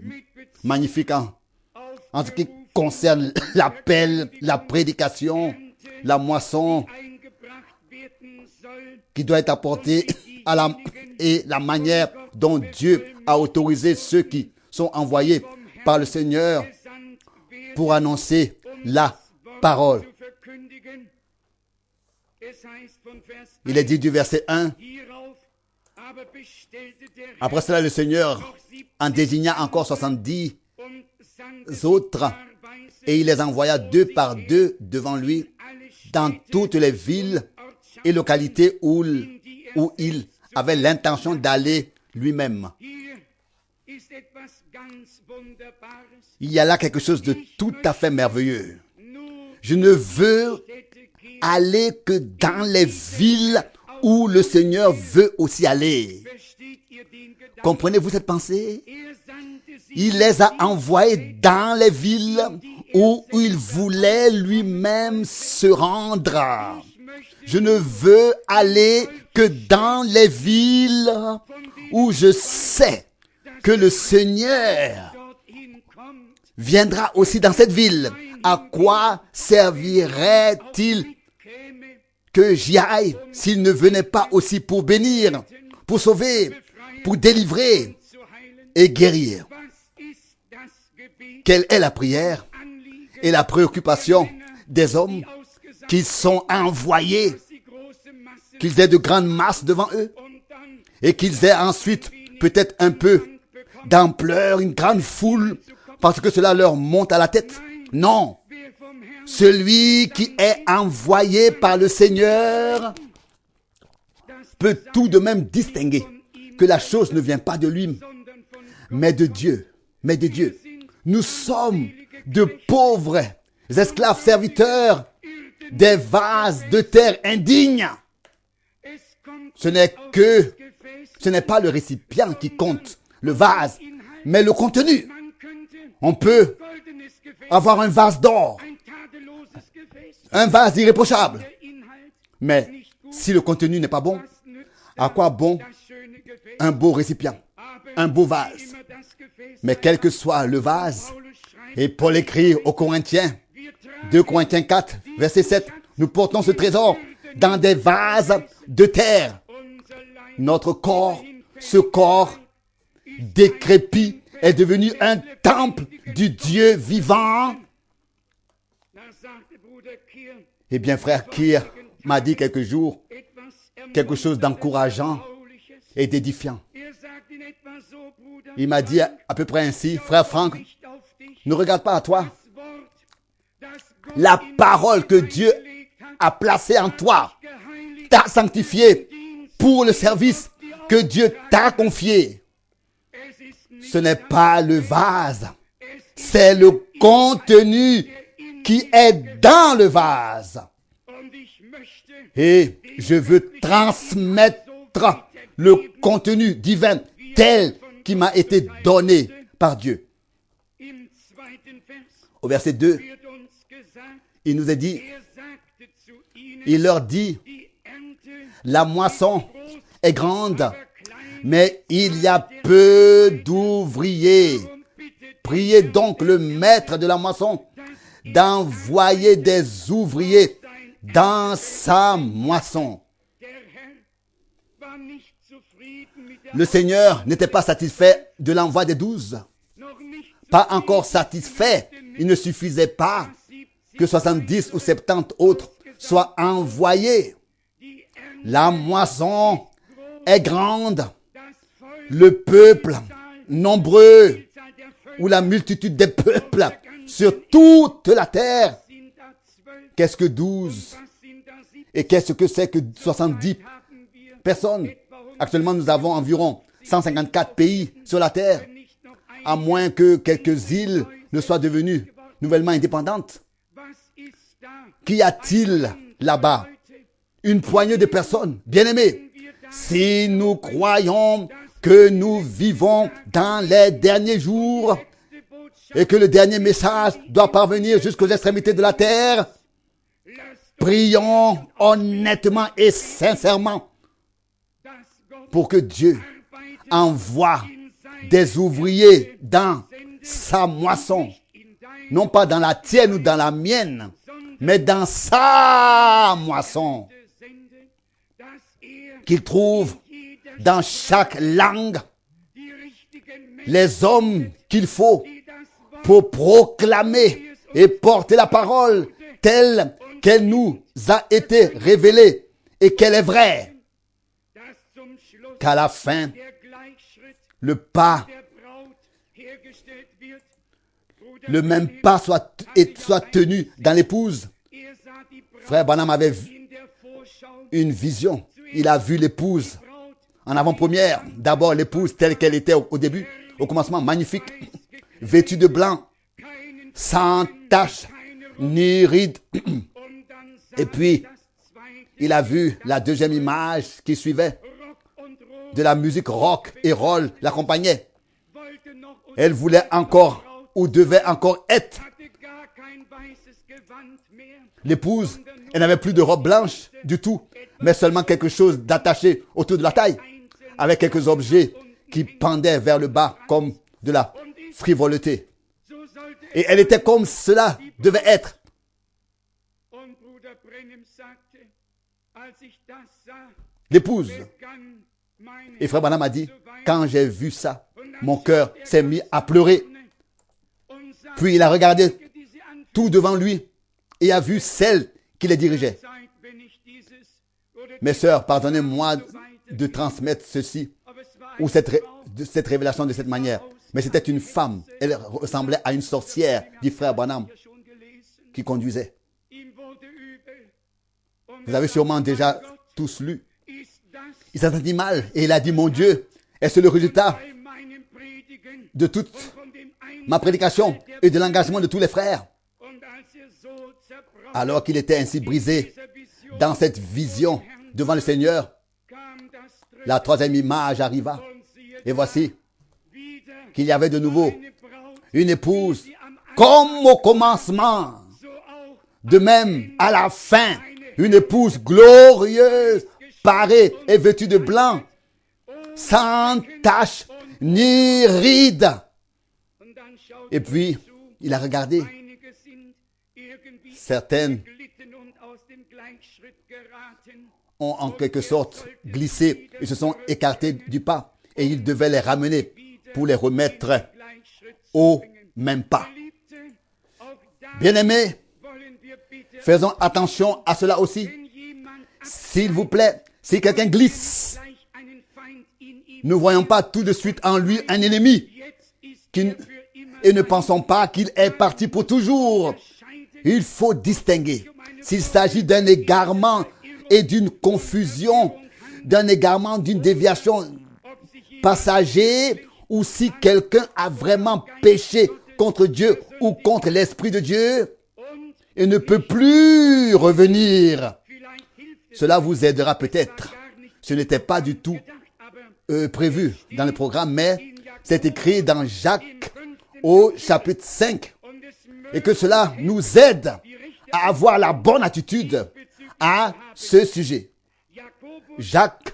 magnifique en ce qui concerne l'appel, la prédication, la moisson qui doit être apportée et la manière dont Dieu a autorisé ceux qui sont envoyés par le Seigneur pour annoncer la parole. Il est dit du verset 1. Après cela, le Seigneur en désigna encore 70 autres et il les envoya 2 par 2 devant lui dans toutes les villes et localités où il avait l'intention d'aller lui-même. Il y a là quelque chose de tout à fait merveilleux. Je ne veux aller que dans les villes où le Seigneur veut aussi aller. Comprenez-vous cette pensée? Il les a envoyés dans les villes où il voulait lui-même se rendre. Je ne veux aller que dans les villes où je sais que le Seigneur viendra aussi dans cette ville. À quoi servirait-il que j'y aille s'il ne venait pas aussi pour bénir, pour sauver, pour délivrer et guérir? Quelle est la prière et la préoccupation des hommes qui sont envoyés, qu'ils aient de grandes masses devant eux et qu'ils aient ensuite peut-être un peu d'ampleur, une grande foule, parce que cela leur monte à la tête? Non. Celui qui est envoyé par le Seigneur peut tout de même distinguer que la chose ne vient pas de lui, mais de Dieu. Mais de Dieu. Nous sommes de pauvres esclaves serviteurs des vases de terre indignes. Ce n'est pas le récipient qui compte, le vase, mais le contenu. On peut avoir un vase d'or, un vase irréprochable, mais si le contenu n'est pas bon, à quoi bon un beau récipient, un beau vase? Mais quel que soit le vase, et Paul écrit aux Corinthiens, 2 Corinthiens 4, verset 7, nous portons ce trésor dans des vases de terre. Notre corps, ce corps décrépit, est devenu un temple du Dieu vivant. Eh bien, frère Kier m'a dit quelques jours quelque chose d'encourageant et d'édifiant. Il m'a dit à peu près ainsi: frère Franck, ne regarde pas à toi. La parole que Dieu a placée en toi t'a sanctifié pour le service que Dieu t'a confié. Ce n'est pas le vase, c'est le contenu qui est dans le vase. Et je veux transmettre le contenu divin tel qui m'a été donné par Dieu. Au verset 2, il nous est dit, il leur dit, la moisson est grande, mais il y a peu d'ouvriers. Priez donc le maître de la moisson d'envoyer des ouvriers dans sa moisson. Le Seigneur n'était pas satisfait de l'envoi des 12. Pas encore satisfait. Il ne suffisait pas que 70 ou 70 autres soient envoyés. La moisson est grande. Le peuple nombreux ou la multitude des peuples sur toute la terre. Qu'est-ce que 12? Et qu'est-ce que c'est que 70 personnes? Actuellement, nous avons environ 154 pays sur la terre, à moins que quelques îles ne soient devenues nouvellement indépendantes. Qu'y a-t-il là-bas? Une poignée de personnes, bien-aimés. Si nous croyons que nous vivons dans les derniers jours et que le dernier message doit parvenir jusqu'aux extrémités de la terre, prions honnêtement et sincèrement pour que Dieu envoie des ouvriers dans sa moisson. Non pas dans la tienne ou dans la mienne, mais dans sa moisson. Qu'il trouve dans chaque langue les hommes qu'il faut pour proclamer et porter la parole telle qu'elle nous a été révélée et qu'elle est vraie. Qu'à la fin, le pas, le même pas soit tenu dans l'épouse. Frère Branham avait une vision. Il a vu l'épouse en avant-première. D'abord l'épouse telle qu'elle était au début, au commencement, magnifique, vêtue de blanc, sans tache ni ride. Et puis, il a vu la deuxième image qui suivait. De la musique rock et roll l'accompagnait. Elle voulait encore ou devait encore être l'épouse. Elle n'avait plus de robe blanche du tout, mais seulement quelque chose d'attaché autour de la taille, avec quelques objets qui pendaient vers le bas comme de la frivolité. Et elle était comme cela devait être. L'épouse. Et Frère Branham a dit, quand j'ai vu ça, mon cœur s'est mis à pleurer. Puis il a regardé tout devant lui et a vu celle qui les dirigeait. Mes sœurs, pardonnez-moi de transmettre ceci ou cette révélation de cette manière. Mais c'était une femme. Elle ressemblait à une sorcière, dit Frère Branham, qui conduisait. Vous avez sûrement déjà tous lu. Il s'est senti mal et il a dit, mon Dieu, est-ce le résultat de toute ma prédication et de l'engagement de tous les frères? Alors qu'il était ainsi brisé dans cette vision devant le Seigneur, la troisième image arriva. Et voici qu'il y avait de nouveau une épouse comme au commencement. De même, à la fin, une épouse glorieuse, parée et vêtue de blanc, sans tache ni ride. Et puis, il a regardé. Certaines ont en quelque sorte glissé et se sont écartées du pas. Et il devait les ramener pour les remettre au même pas. Bien-aimés, faisons attention à cela aussi. S'il vous plaît, si quelqu'un glisse, ne voyons pas tout de suite en lui un ennemi et ne pensons pas qu'il est parti pour toujours. Il faut distinguer s'il s'agit d'un égarement et d'une confusion, d'un égarement, d'une déviation passager, ou si quelqu'un a vraiment péché contre Dieu ou contre l'Esprit de Dieu et ne peut plus revenir. Cela vous aidera peut-être. Ce n'était pas du tout prévu dans le programme, mais c'est écrit dans Jacques au chapitre 5. Et que cela nous aide à avoir la bonne attitude à ce sujet. Jacques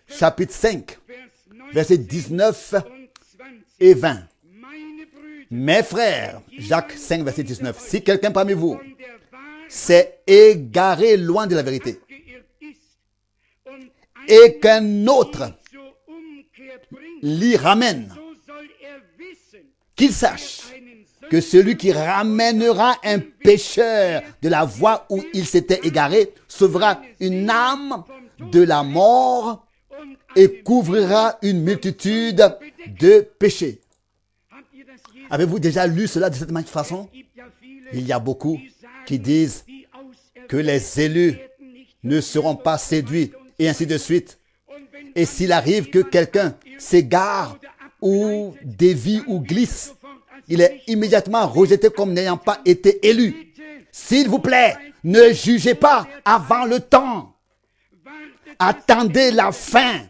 chapitre 5, versets 19 et 20. Mes frères, Jacques 5, verset 19. Si quelqu'un parmi vous s'est égaré loin de la vérité et qu'un autre l'y ramène, qu'il sache que celui qui ramènera un pécheur de la voie où il s'était égaré sauvera une âme de la mort et couvrira une multitude de péchés. Avez-vous déjà lu cela de cette même façon? Il y a beaucoup qui disent que les élus ne seront pas séduits et ainsi de suite. Et s'il arrive que quelqu'un s'égare ou dévie ou glisse, il est immédiatement rejeté comme n'ayant pas été élu. S'il vous plaît, ne jugez pas avant le temps. Attendez la fin.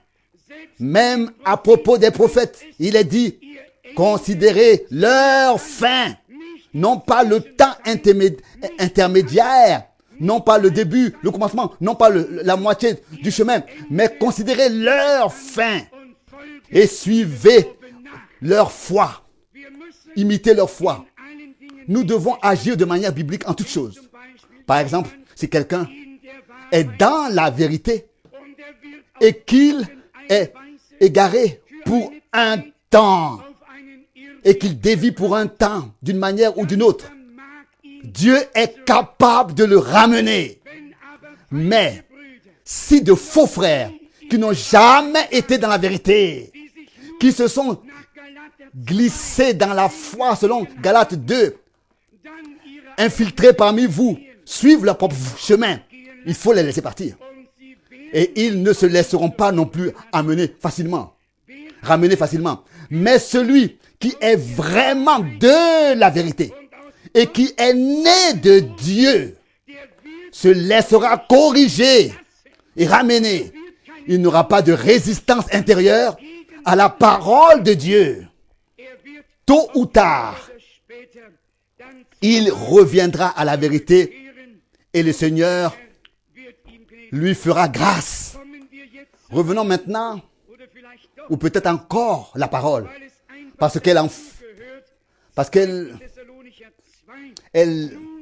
Même à propos des prophètes, il est dit, considérez leur fin. Non pas le temps intermédiaire, non pas le début, le commencement, non pas la moitié du chemin, mais considérez leur fin et suivez leur foi. Imitez leur foi. Nous devons agir de manière biblique en toutes choses. Par exemple, si quelqu'un est dans la vérité et qu'il est égaré pour un temps et qu'il dévie pour un temps d'une manière ou d'une autre, Dieu est capable de le ramener. Mais si de faux frères qui n'ont jamais été dans la vérité, qui se sont glissés dans la foi selon Galates 2, infiltrés parmi vous, suivent leur propre chemin, il faut les laisser partir. Et ils ne se laisseront pas non plus ramener facilement. Mais celui qui est vraiment de la vérité et qui est né de Dieu se laissera corriger et ramener. Il n'aura pas de résistance intérieure à la parole de Dieu. Tôt ou tard, il reviendra à la vérité et le Seigneur lui fera grâce. Revenons maintenant, ou peut-être encore la parole, parce qu'elle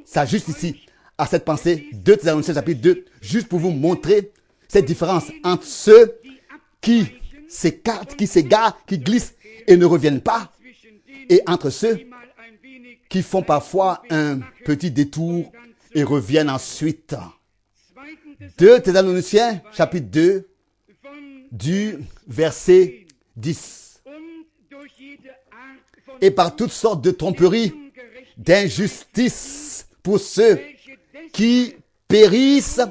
s'ajuste ici à cette pensée. 2 Thessaloniciens chapitre 2, juste pour vous montrer cette différence entre ceux qui s'écartent, qui s'égarent, qui glissent et ne reviennent pas, et entre ceux qui font parfois un petit détour et reviennent ensuite. 2 Thessaloniciens chapitre 2 du verset 10. Et par toutes sortes de tromperies, d'injustice pour ceux qui périssent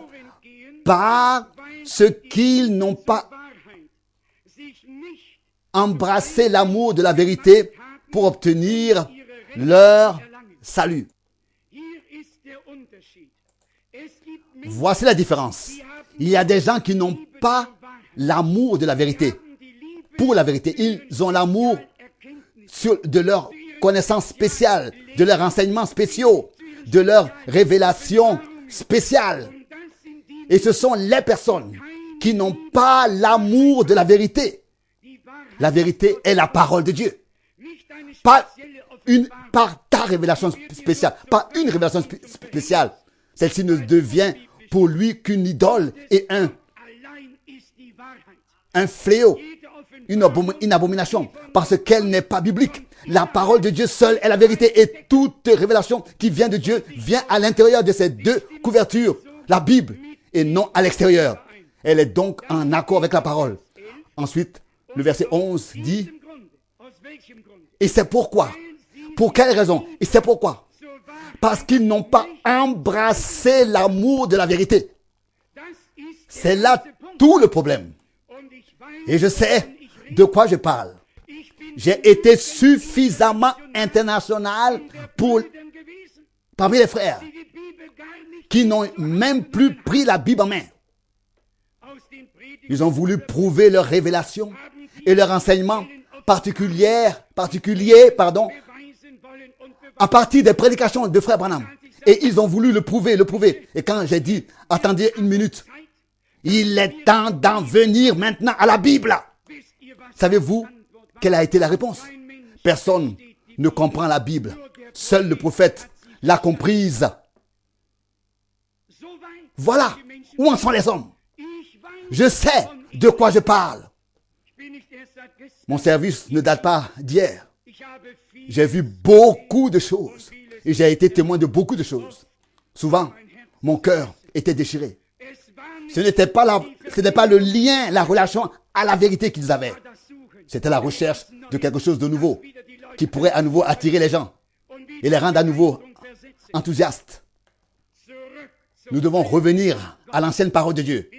par ce qu'ils n'ont pas embrassé l'amour de la vérité pour obtenir leur salut. Voici la différence. Il y a des gens qui n'ont pas l'amour de la vérité. Pour la vérité, ils ont l'amour de leur connaissance spéciale, de leurs enseignements spéciaux, de leurs révélations spéciales. Et ce sont les personnes qui n'ont pas l'amour de la vérité. La vérité est la parole de Dieu. Par ta révélation spéciale, pas une révélation spéciale. Celle-ci ne devient pour lui qu'une idole et un fléau, une abomination, parce qu'elle n'est pas biblique. La parole de Dieu seule est la vérité et toute révélation qui vient de Dieu vient à l'intérieur de ces deux couvertures, la Bible, et non à l'extérieur. Elle est donc en accord avec la parole. Ensuite, le verset 11 dit, et c'est pourquoi, pour quelle raison? Et c'est pourquoi? Parce qu'ils n'ont pas embrassé l'amour de la vérité. C'est là tout le problème. Et je sais de quoi je parle. J'ai été suffisamment international parmi les frères qui n'ont même plus pris la Bible en main. Ils ont voulu prouver leur révélation et leur enseignement particulier, à partir des prédications de frère Branham. Et ils ont voulu le prouver. Et quand j'ai dit, attendez une minute, il est temps d'en venir maintenant à la Bible. Savez-vous quelle a été la réponse? Personne ne comprend la Bible. Seul le prophète l'a comprise. Voilà où en sont les hommes. Je sais de quoi je parle. Mon service ne date pas d'hier. J'ai vu beaucoup de choses et j'ai été témoin de beaucoup de choses. Souvent, mon cœur était déchiré. Ce n'était pas le lien, la relation à la vérité qu'ils avaient. C'était la recherche de quelque chose de nouveau qui pourrait à nouveau attirer les gens et les rendre à nouveau enthousiastes. Nous devons revenir à l'ancienne parole de Dieu.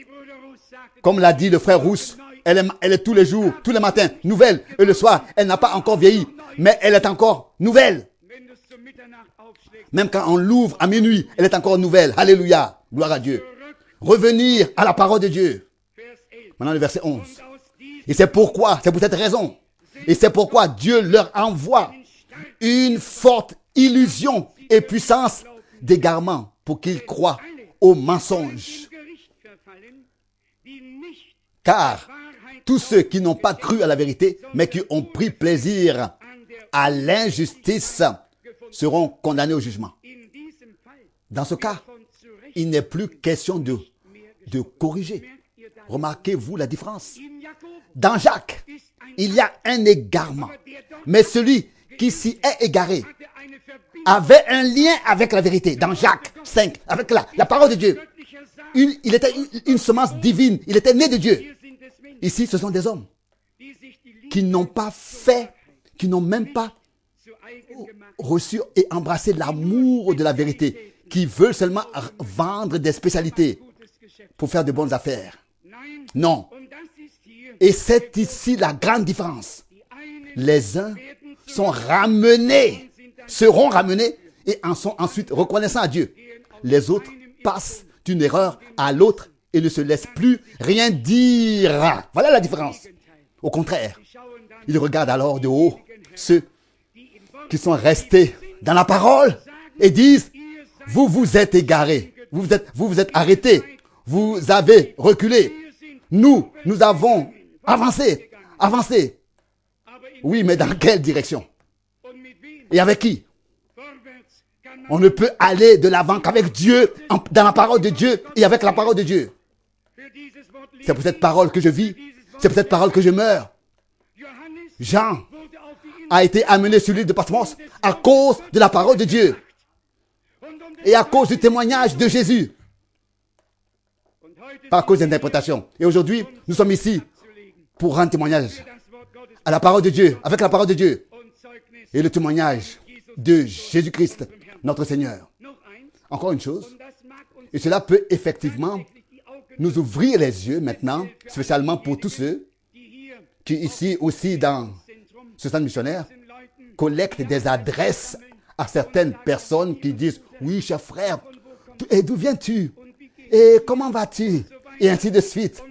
Comme l'a dit le frère Rousse, elle est tous les jours, tous les matins, nouvelle. Et le soir, elle n'a pas encore vieilli, mais elle est encore nouvelle. Même quand on l'ouvre à minuit, elle est encore nouvelle. Alléluia, gloire à Dieu. Revenir à la parole de Dieu. Maintenant le verset 11. Et c'est pour cette raison, et c'est pourquoi Dieu leur envoie une forte illusion et puissance d'égarement pour qu'ils croient au mensonge. Car tous ceux qui n'ont pas cru à la vérité, mais qui ont pris plaisir à l'injustice, seront condamnés au jugement. Dans ce cas, il n'est plus question de corriger. Remarquez-vous la différence. Dans Jacques, il y a un égarement. Mais celui qui s'y est égaré avait un lien avec la vérité. Dans Jacques 5, avec la parole de Dieu. Il était une semence divine. Il était né de Dieu. Ici, ce sont des hommes qui n'ont pas fait, qui n'ont même pas reçu et embrassé l'amour de la vérité, qui veulent seulement vendre des spécialités pour faire de bonnes affaires. Non. Et c'est ici la grande différence. Les uns sont ramenés, seront ramenés et en sont ensuite reconnaissants à Dieu. Les autres passent d'une erreur à l'autre et ne se laissent plus rien dire. Voilà la différence. Au contraire, ils regardent alors de haut ceux qui sont restés dans la parole et disent, vous vous êtes égarés, vous vous êtes arrêtés, vous avez reculé. Nous avons avancé. Oui, mais dans quelle direction? Et avec qui? On ne peut aller de l'avant qu'avec Dieu, dans la parole de Dieu et avec la parole de Dieu. C'est pour cette parole que je vis, c'est pour cette parole que je meurs. Jean a été amené sur l'île de Patmos à cause de la parole de Dieu et à cause du témoignage de Jésus. Pas à cause d'interprétation. Et aujourd'hui, nous sommes ici pour rendre témoignage à la parole de Dieu, avec la parole de Dieu et le témoignage de Jésus-Christ, notre Seigneur. Encore une chose, et cela peut effectivement nous ouvrir les yeux maintenant, spécialement pour tous ceux qui ici aussi dans ce centre missionnaire collectent des adresses à certaines personnes qui disent « Oui, cher frère, et d'où viens-tu? Et comment vas-tu ?» Et ainsi de suite.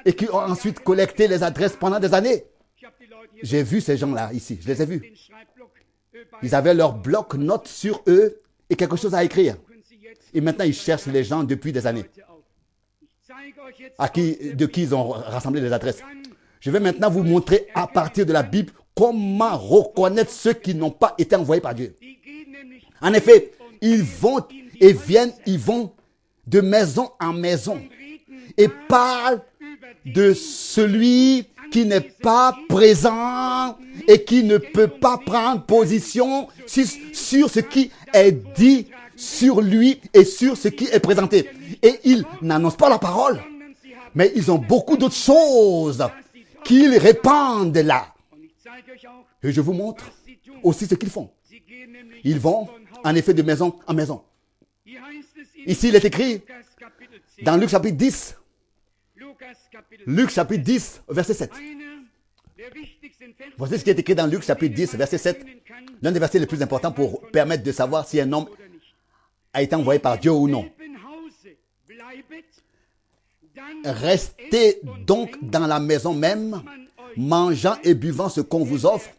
Et qui ont ensuite collecté les adresses pendant des années. J'ai vu ces gens-là ici, je les ai vus. Ils avaient leur bloc-notes sur eux et quelque chose à écrire. Et maintenant, ils cherchent les gens depuis des années de qui ils ont rassemblé les adresses. Je vais maintenant vous montrer à partir de la Bible comment reconnaître ceux qui n'ont pas été envoyés par Dieu. En effet, ils vont et viennent, ils vont de maison en maison et parlent de celui qui n'est pas présent et qui ne peut pas prendre position sur ce qui est dit sur lui et sur ce qui est présenté. Et ils n'annoncent pas la parole, mais ils ont beaucoup d'autres choses qu'ils répandent là. Et je vous montre aussi ce qu'ils font. Ils vont en effet de maison en maison. Ici, il est écrit dans Luc chapitre 10, verset 7. Voici ce qui est écrit dans Luc chapitre 10, verset 7. L'un des versets les plus importants pour permettre de savoir si un homme a été envoyé par Dieu ou non. Restez donc dans la maison même, mangeant et buvant ce qu'on vous offre,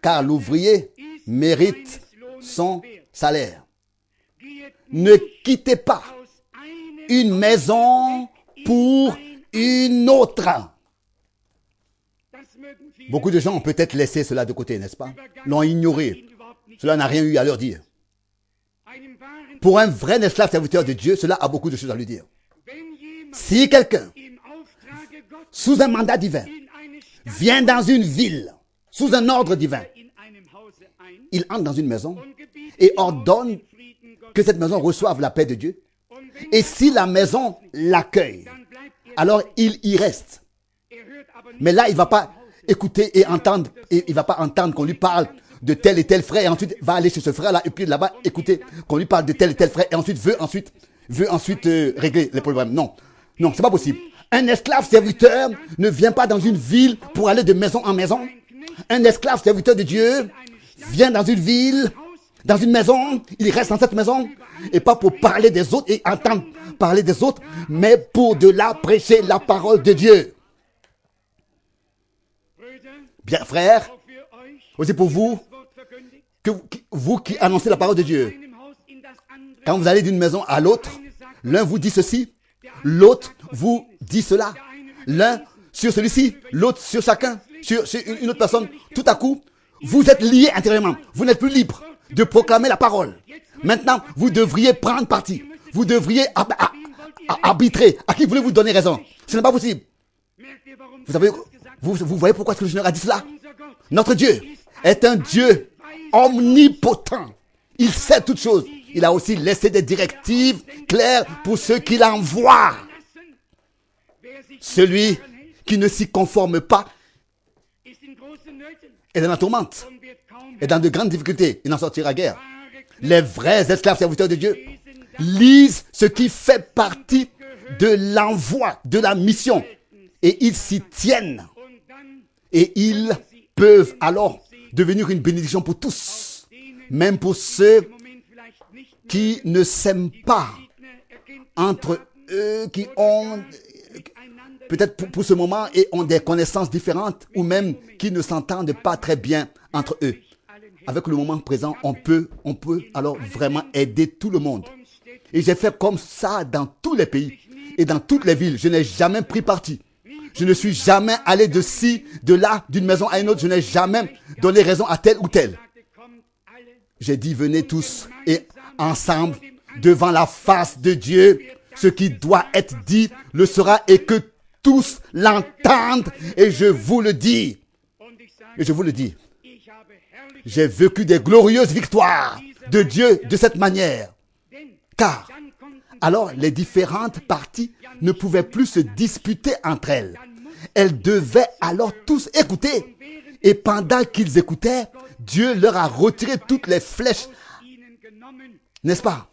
car l'ouvrier mérite son salaire. Ne quittez pas une maison pour une autre. Beaucoup de gens ont peut-être laissé cela de côté, n'est-ce pas? L'ont ignoré. Cela n'a rien eu à leur dire. Pour un vrai esclave serviteur de Dieu, cela a beaucoup de choses à lui dire. Si quelqu'un, sous un mandat divin, vient dans une ville sous un ordre divin. Il entre dans une maison et ordonne que cette maison reçoive la paix de Dieu. Et si la maison l'accueille, alors il y reste. Mais là, il ne va pas écouter et entendre, et il ne va pas entendre qu'on lui parle de tel et tel frère, et ensuite va aller chez ce frère-là, et puis là-bas, écouter qu'on lui parle de tel et tel frère, et ensuite veut ensuite régler les problèmes. Non, non, c'est pas possible. Un esclave serviteur ne vient pas dans une ville pour aller de maison en maison. Un esclave serviteur de Dieu vient dans une ville, dans une maison, il reste dans cette maison, et pas pour parler des autres et entendre parler des autres, mais pour de là prêcher la parole de Dieu. Bien, frères, aussi pour vous, vous qui annoncez la parole de Dieu, quand vous allez d'une maison à l'autre, l'un vous dit ceci, l'autre vous dit cela, l'un sur celui-ci, l'autre sur chacun, sur une autre personne. Tout à coup, vous êtes liés intérieurement. Vous n'êtes plus libre de proclamer la parole. Maintenant, vous devriez prendre parti. Vous devriez arbitrer. À qui voulez-vous donner raison? Ce n'est pas possible. Vous voyez pourquoi le Seigneur a dit cela? Notre Dieu est un Dieu omnipotent. Il sait toutes choses. Il a aussi laissé des directives claires pour ceux qui l'envoient. Celui qui ne s'y conforme pas est dans la tourmente, est dans de grandes difficultés. Il n'en sortira guère. Les vrais esclaves serviteurs de Dieu lisent ce qui fait partie de l'envoi, de la mission, et ils s'y tiennent. Et ils peuvent alors devenir une bénédiction pour tous, même pour ceux qui ne s'aiment pas entre eux, qui ont peut-être pour ce moment et ont des connaissances différentes, ou même qui ne s'entendent pas très bien entre eux. Avec le moment présent, on peut alors vraiment aider tout le monde. Et j'ai fait comme ça dans tous les pays et dans toutes les villes. Je n'ai jamais pris parti. Je ne suis jamais allé de ci, de là, d'une maison à une autre. Je n'ai jamais donné raison à tel ou tel. J'ai dit, venez tous et ensemble, devant la face de Dieu, ce qui doit être dit le sera, et que tous l'entendent. Et je vous le dis. Et je vous le dis. J'ai vécu des glorieuses victoires de Dieu de cette manière. Car, alors, les différentes parties ne pouvaient plus se disputer entre elles. Elles devaient alors tous écouter. Et pendant qu'ils écoutaient, Dieu leur a retiré toutes les flèches, n'est-ce pas?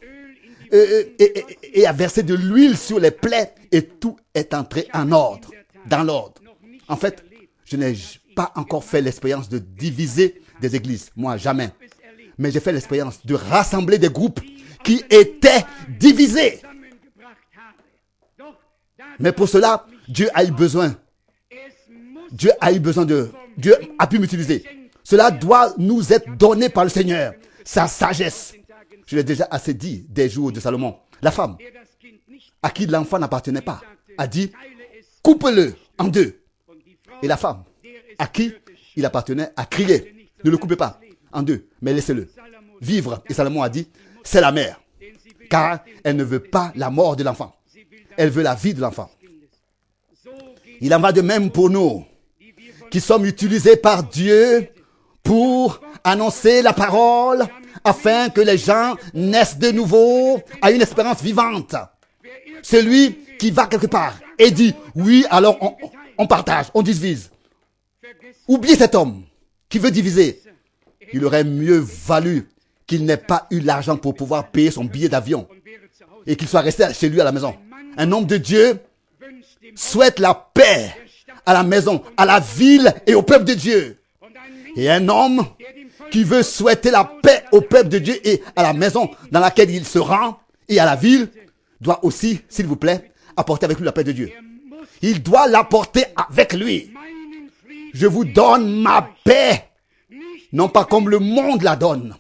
Et a versé de l'huile sur les plaies, et tout est entré en ordre, dans l'ordre. En fait, je n'ai pas encore fait l'expérience de diviser des églises, moi jamais. Mais j'ai fait l'expérience de rassembler des groupes qui étaient divisés. Mais pour cela, Dieu a eu besoin Dieu a pu m'utiliser. Cela doit nous être donné par le Seigneur, sa sagesse. Je l'ai déjà assez dit des jours de Salomon. La femme, à qui l'enfant n'appartenait pas, a dit, coupe-le en deux. Et la femme, à qui il appartenait, a crié, ne le coupez pas en deux, mais laissez-le vivre. Et Salomon a dit, c'est la mère, car elle ne veut pas la mort de l'enfant. Elle veut la vie de l'enfant. Il en va de même pour nous, qui sommes utilisés par Dieu pour annoncer la parole, afin que les gens naissent de nouveau à une espérance vivante. Celui qui va quelque part et dit, oui, alors on partage, on divise. Oubliez cet homme qui veut diviser. Il aurait mieux valu qu'il n'ait pas eu l'argent pour pouvoir payer son billet d'avion et qu'il soit resté chez lui à la maison. Un homme de Dieu souhaite la paix à la maison, à la ville et au peuple de Dieu. Et un homme qui veut souhaiter la paix au peuple de Dieu et à la maison dans laquelle il se rend et à la ville, doit aussi, s'il vous plaît, apporter avec lui la paix de Dieu. Il doit l'apporter avec lui. Je vous donne ma paix, non pas comme le monde la donne,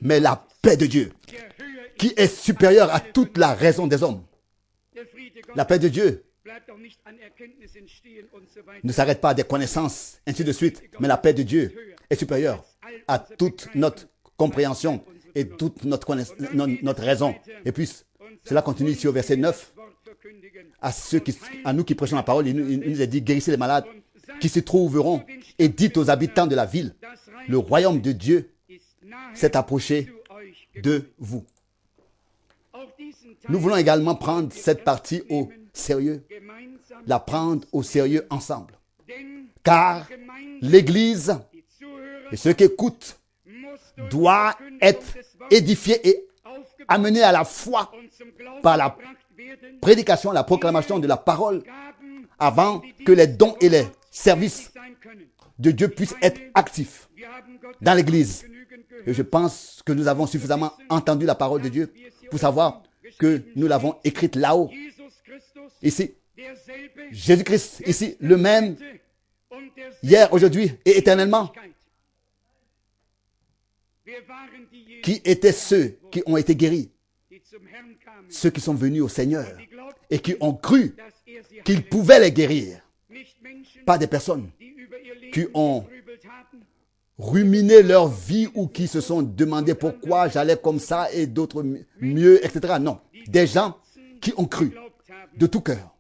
mais la paix de Dieu, qui est supérieure à toute la raison des hommes. La paix de Dieu ne s'arrête pas à des connaissances, ainsi de suite, mais la paix de Dieu est supérieure à toute notre compréhension et toute notre raison. Et puis, cela continue ici au verset 9. À nous qui prêchons la parole, il nous a dit, guérissez les malades qui s'y trouveront et dites aux habitants de la ville, le royaume de Dieu s'est approché de vous. Nous voulons également prendre cette partie au sérieux, la prendre au sérieux ensemble. Car l'Église et ceux qui écoutent doivent être édifiés et amenés à la foi par la prédication, la proclamation de la parole avant que les dons et les services de Dieu puissent être actifs dans l'Église. Et je pense que nous avons suffisamment entendu la parole de Dieu pour savoir que nous l'avons écrite là-haut. Ici, Jésus-Christ, ici, le même, hier, aujourd'hui et éternellement. Qui étaient ceux qui ont été guéris? Ceux qui sont venus au Seigneur et qui ont cru qu'il pouvait les guérir. Pas des personnes qui ont ruminé leur vie ou qui se sont demandé pourquoi j'allais comme ça et d'autres mieux, etc. Non, des gens qui ont cru de tout cœur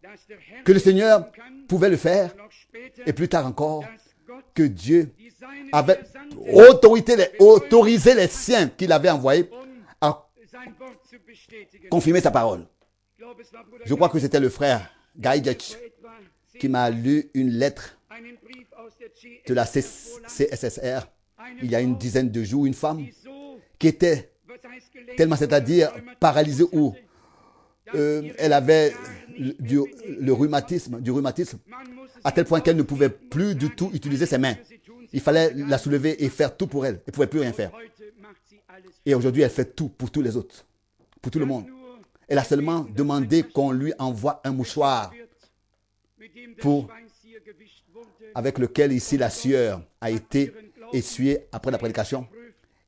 que le Seigneur pouvait le faire et plus tard encore que Dieu avait autorisé les siens qu'il avait envoyés à confirmer sa parole. Je crois que c'était le frère Gaïdjetch qui m'a lu une lettre de la CSSR il y a une dizaine de jours, une femme qui était tellement, c'est-à-dire paralysée ou elle avait du rhumatisme, à tel point qu'elle ne pouvait plus du tout utiliser ses mains. Il fallait la soulever et faire tout pour elle. Elle ne pouvait plus rien faire. Et aujourd'hui, elle fait tout pour tous les autres, pour tout le monde. Elle a seulement demandé qu'on lui envoie un mouchoir avec lequel ici la sueur a été essuyée après la prédication.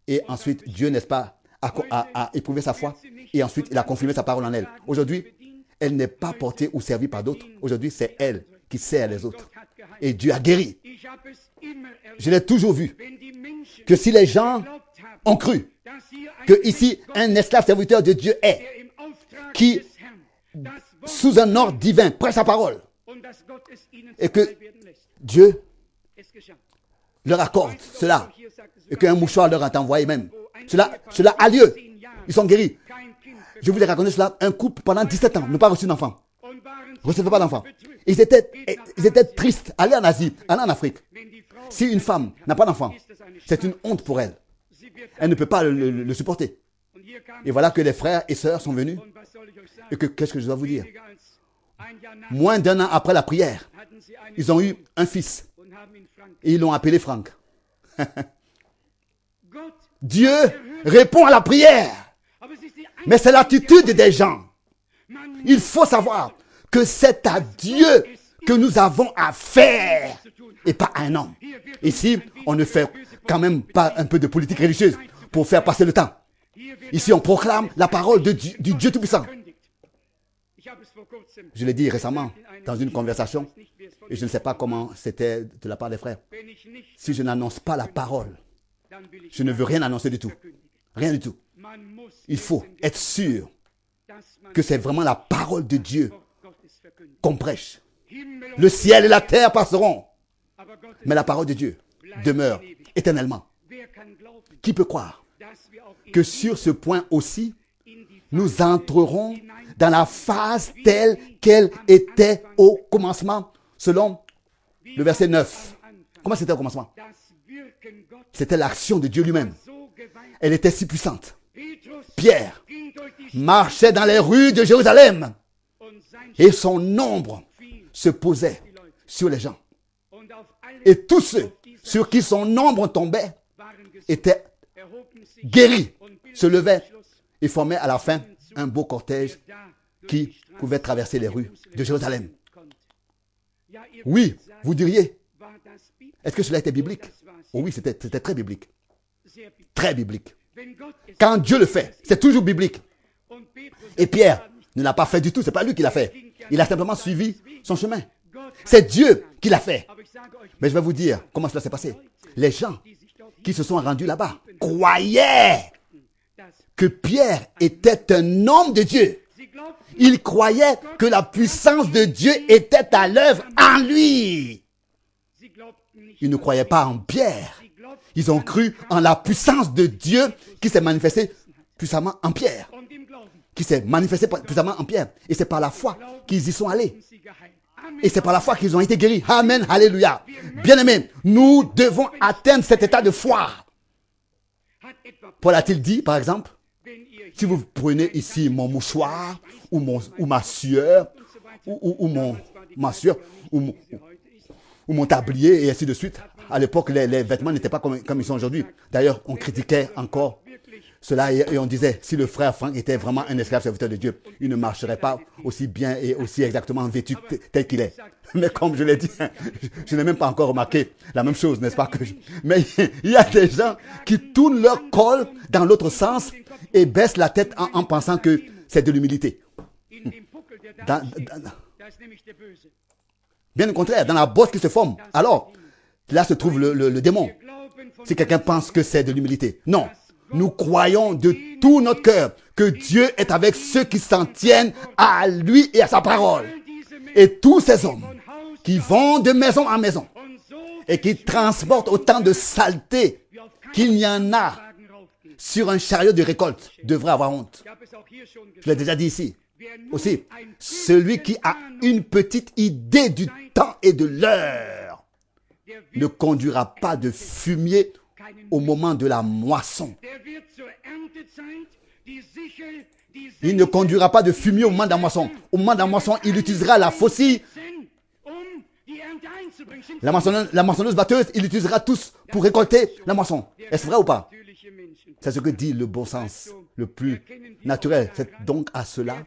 Et ensuite, Dieu, n'est-ce pas, a éprouvé sa foi. Et ensuite, il a confirmé sa parole en elle. Aujourd'hui, elle n'est pas portée ou servie par d'autres. Aujourd'hui, c'est elle qui sert les autres. Et Dieu a guéri. Je l'ai toujours vu que si les gens ont cru que ici un esclave serviteur de Dieu est, qui sous un ordre divin prêche sa parole et que Dieu leur accorde cela et qu'un mouchoir leur a envoyé même, cela a lieu. Ils sont guéris. Je vous ai raconté cela. Un couple pendant 17 ans n'a pas reçu d'enfant. Ne recevait pas d'enfant. Ils étaient tristes. Aller en Asie, aller en Afrique. Si une femme n'a pas d'enfant, c'est une honte pour elle. Elle ne peut pas le supporter. Et voilà que les frères et sœurs sont venus. Et qu'est-ce que je dois vous dire? Moins d'un an après la prière, ils ont eu un fils. Et ils l'ont appelé Franck. Dieu répond à la prière. Mais c'est l'attitude des gens. Il faut savoir que c'est à Dieu que nous avons à faire et pas à un homme. Ici, on ne fait quand même pas un peu de politique religieuse pour faire passer le temps. Ici, on proclame la parole du Dieu Tout-Puissant. Je l'ai dit récemment dans une conversation et je ne sais pas comment c'était de la part des frères. Si je n'annonce pas la parole, je ne veux rien annoncer du tout. Rien du tout. Il faut être sûr que c'est vraiment la parole de Dieu qu'on prêche. Le ciel et la terre passeront, mais la parole de Dieu demeure éternellement. Qui peut croire que sur ce point aussi, nous entrerons dans la phase telle qu'elle était au commencement, selon le verset 9. Comment c'était au commencement? C'était l'action de Dieu lui-même. Elle était si puissante. Pierre marchait dans les rues de Jérusalem et son ombre se posait sur les gens. Et tous ceux sur qui son ombre tombait étaient guéris, se levaient et formaient à la fin un beau cortège qui pouvait traverser les rues de Jérusalem. Oui, vous diriez, est-ce que cela était biblique? Oh oui, c'était très biblique. Très biblique. Quand Dieu le fait, c'est toujours biblique. Et Pierre ne l'a pas fait du tout, c'est pas lui qui l'a fait. Il a simplement suivi son chemin. C'est Dieu qui l'a fait. Mais je vais vous dire comment cela s'est passé. Les gens qui se sont rendus là-bas croyaient que Pierre était un homme de Dieu. Ils croyaient que la puissance de Dieu était à l'œuvre en lui. Ils ne croyaient pas en Pierre. Ils ont cru en la puissance de Dieu qui s'est manifestée puissamment en Pierre. Qui s'est manifestée puissamment en Pierre. Et c'est par la foi qu'ils y sont allés. Et c'est par la foi qu'ils ont été guéris. Amen, alléluia. Bien-aimés, nous devons atteindre cet état de foi. Paul a-t-il dit, par exemple, si vous prenez ici mon mouchoir, ou ma sueur, ou mon tablier, et ainsi de suite. À l'époque, les vêtements n'étaient pas comme ils sont aujourd'hui. D'ailleurs, on critiquait encore cela et on disait, si le frère Franck était vraiment un esclave serviteur de Dieu, il ne marcherait pas aussi bien et aussi exactement vêtu tel qu'il est. Mais comme je l'ai dit, je n'ai même pas encore remarqué la même chose, n'est-ce pas? Mais il y a des gens qui tournent leur col dans l'autre sens et baissent la tête en pensant que c'est de l'humilité. Bien au contraire, dans la bosse qui se forme, alors là se trouve le démon. Si quelqu'un pense que c'est de l'humilité. Non, nous croyons de tout notre cœur que Dieu est avec ceux qui s'en tiennent à lui et à sa parole. Et tous ces hommes qui vont de maison en maison et qui transportent autant de saleté qu'il y en a sur un chariot de récolte devraient avoir honte. Je l'ai déjà dit ici. Aussi, celui qui a une petite idée du temps et de l'heure ne conduira pas de fumier au moment de la moisson. Il ne conduira pas de fumier au moment de la moisson. Au moment de la moisson, il utilisera la faucille. La moissonneuse batteuse, il utilisera tous pour récolter la moisson. Est-ce vrai ou pas? C'est ce que dit le bon sens, le plus naturel. C'est donc à cela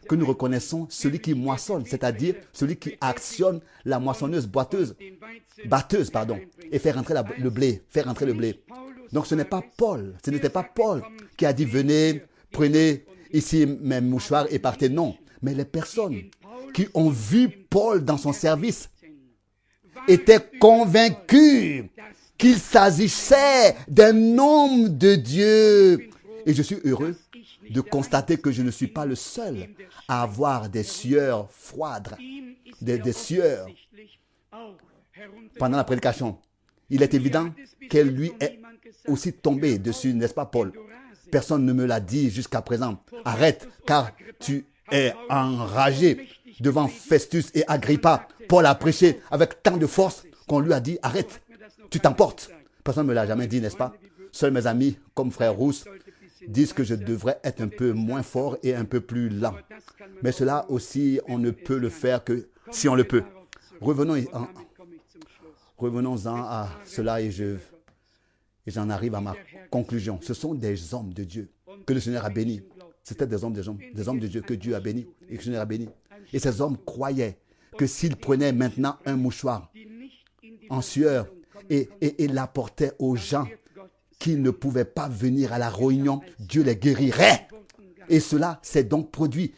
que nous reconnaissons celui qui moissonne, c'est-à-dire celui qui actionne la moissonneuse batteuse, et faire rentrer le blé. Donc ce n'est pas Paul, ce n'était pas Paul qui a dit venez, prenez ici mes mouchoirs et partez. Non, mais les personnes qui ont vu Paul dans son service étaient convaincus qu'il s'agissait d'un homme de Dieu. Et je suis heureux de constater que je ne suis pas le seul à avoir des sueurs froides, des sueurs pendant la prédication. Il est évident qu'elle lui est aussi tombée dessus, n'est-ce pas, Paul? Personne ne me l'a dit jusqu'à présent. Arrête, car tu es enragé devant Festus et Agrippa. Paul a prêché avec tant de force qu'on lui a dit, arrête, tu t'emportes. Personne ne me l'a jamais dit, n'est-ce pas? Seuls mes amis, comme frère Rousse, disent que je devrais être un peu moins fort et un peu plus lent. Mais cela aussi, on ne peut le faire que si on le peut. Revenons-en à cela et j'en arrive à ma conclusion. Ce sont des hommes de Dieu que le Seigneur a bénis. C'était des hommes de Dieu que Dieu a bénis et que le Seigneur a bénis. Et ces hommes croyaient que s'ils prenaient maintenant un mouchoir en sueur et l'apportaient aux gens qui ne pouvaient pas venir à la réunion, Dieu les guérirait. Et cela s'est donc produit.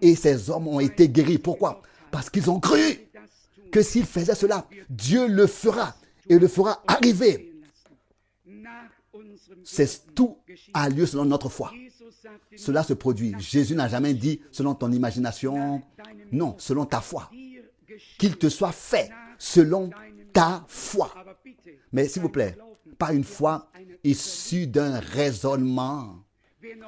Et ces hommes ont été guéris. Pourquoi? Parce qu'ils ont cru que s'ils faisaient cela, Dieu le fera et le fera arriver. Tout a lieu selon notre foi. Cela se produit. Jésus n'a jamais dit selon ton imagination. Non, selon ta foi. Qu'il te soit fait selon ta foi. Mais s'il vous plaît, pas une foi issue d'un raisonnement.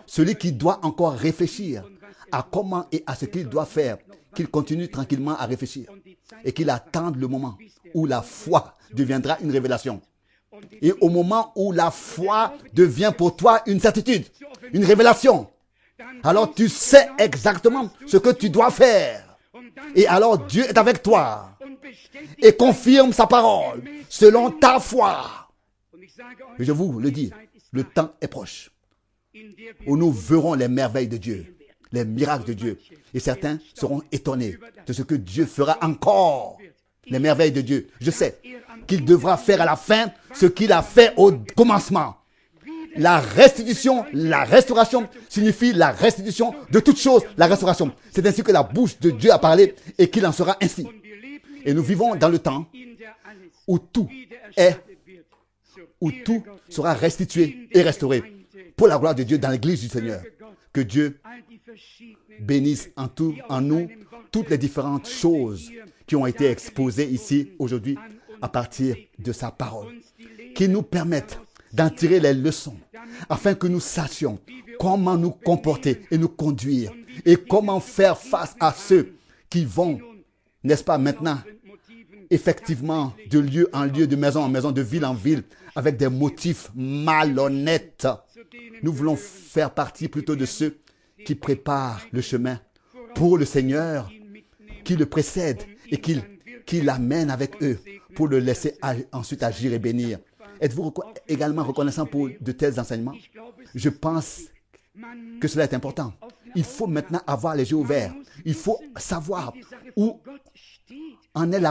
Celui qui doit encore réfléchir à comment et à ce qu'il doit faire, qu'il continue tranquillement à réfléchir et qu'il attende le moment où la foi deviendra une révélation. Et au moment où la foi devient pour toi une certitude, une révélation, alors tu sais exactement ce que tu dois faire. Et alors Dieu est avec toi et confirme sa parole selon ta foi. Et je vous le dis, le temps est proche où nous verrons les merveilles de Dieu, les miracles de Dieu. Et certains seront étonnés de ce que Dieu fera encore. Les merveilles de Dieu. Je sais qu'il devra faire à la fin ce qu'il a fait au commencement. La restitution, la restauration signifie la restitution de toutes choses, la restauration. C'est ainsi que la bouche de Dieu a parlé et qu'il en sera ainsi. Et nous vivons dans le temps où tout sera restitué et restauré pour la gloire de Dieu dans l'église du Seigneur. Que Dieu bénisse en nous toutes les différentes choses qui ont été exposées ici aujourd'hui à partir de sa parole, qui nous permette d'en tirer les leçons, afin que nous sachions comment nous comporter et nous conduire, et comment faire face à ceux qui vont, n'est-ce pas, maintenant, effectivement, de lieu en lieu, de maison en maison, de ville en ville, avec des motifs malhonnêtes. Nous voulons faire partie plutôt de ceux qui préparent le chemin pour le Seigneur, qui le précèdent et qui l'amènent avec eux pour le laisser ensuite agir et bénir. Êtes-vous également reconnaissant pour de tels enseignements? Je pense que cela est important. Il faut maintenant avoir les yeux ouverts. Il faut savoir où en est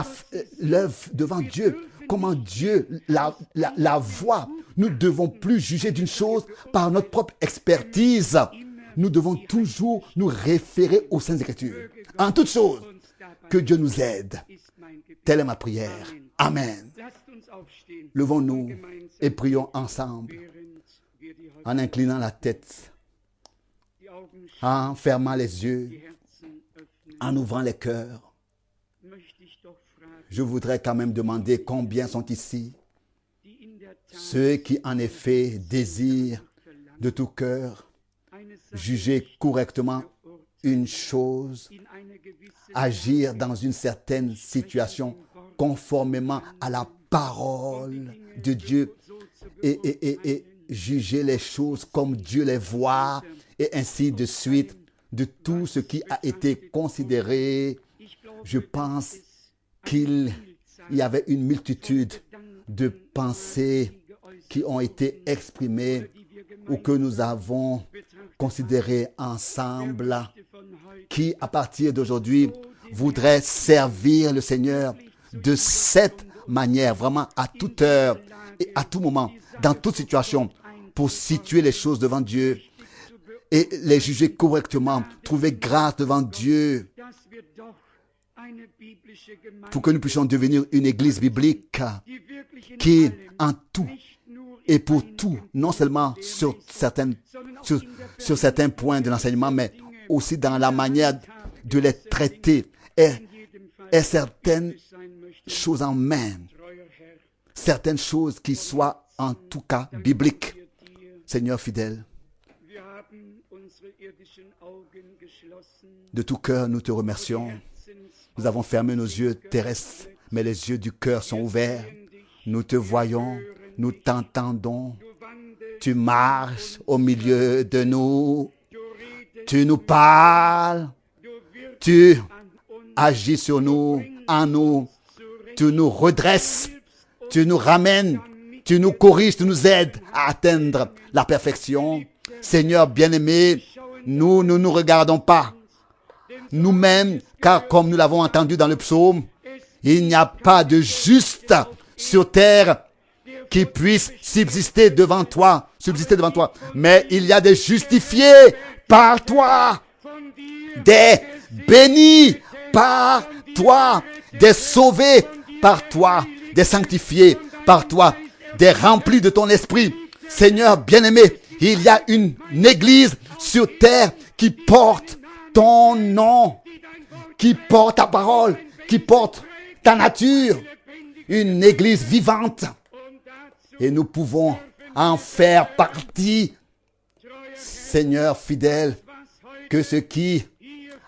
l'œuvre devant Dieu. Comment Dieu la voit. Nous ne devons plus juger d'une chose par notre propre expertise. Nous devons toujours nous référer aux Saintes Écritures. En toutes choses, que Dieu nous aide. Telle est ma prière. Amen. Levons-nous et prions ensemble en inclinant la tête, en fermant les yeux, en ouvrant les cœurs. Je voudrais quand même demander combien sont ici ceux qui en effet désirent de tout cœur juger correctement une chose, agir dans une certaine situation conformément à la parole de Dieu et juger les choses comme Dieu les voit et ainsi de suite de tout ce qui a été considéré. Je pense qu'il y avait une multitude de pensées qui ont été exprimées ou que nous avons considérées ensemble, qui à partir d'aujourd'hui voudraient servir le Seigneur de cette manière, vraiment à toute heure et à tout moment, dans toute situation, pour situer les choses devant Dieu et les juger correctement, trouver grâce devant Dieu, pour que nous puissions devenir une église biblique qui, en tout et pour tout, non seulement sur certains points de l'enseignement, mais aussi dans la manière de les traiter, et certaines choses en main, certaines choses qui soient en tout cas bibliques. Seigneur fidèle, de tout cœur, nous te remercions. Nous avons fermé nos yeux terrestres, mais les yeux du cœur sont ouverts. Nous te voyons, nous t'entendons. Tu marches au milieu de nous. Tu nous parles. Tu agis sur nous, en nous. Tu nous redresses. Tu nous ramènes. Tu nous corriges, tu nous aides à atteindre la perfection. Seigneur bien-aimé, nous ne nous regardons pas nous-mêmes, car comme nous l'avons entendu dans le psaume, il n'y a pas de juste sur terre qui puisse subsister devant toi, mais il y a des justifiés par toi, des bénis par toi, des sauvés par toi, des sanctifiés par toi, des remplis de ton esprit. Seigneur bien-aimé, il y a une église sur terre qui porte ton nom, qui porte ta parole, qui porte ta nature, une église vivante. Et nous pouvons en faire partie. Seigneur fidèle, que ce qui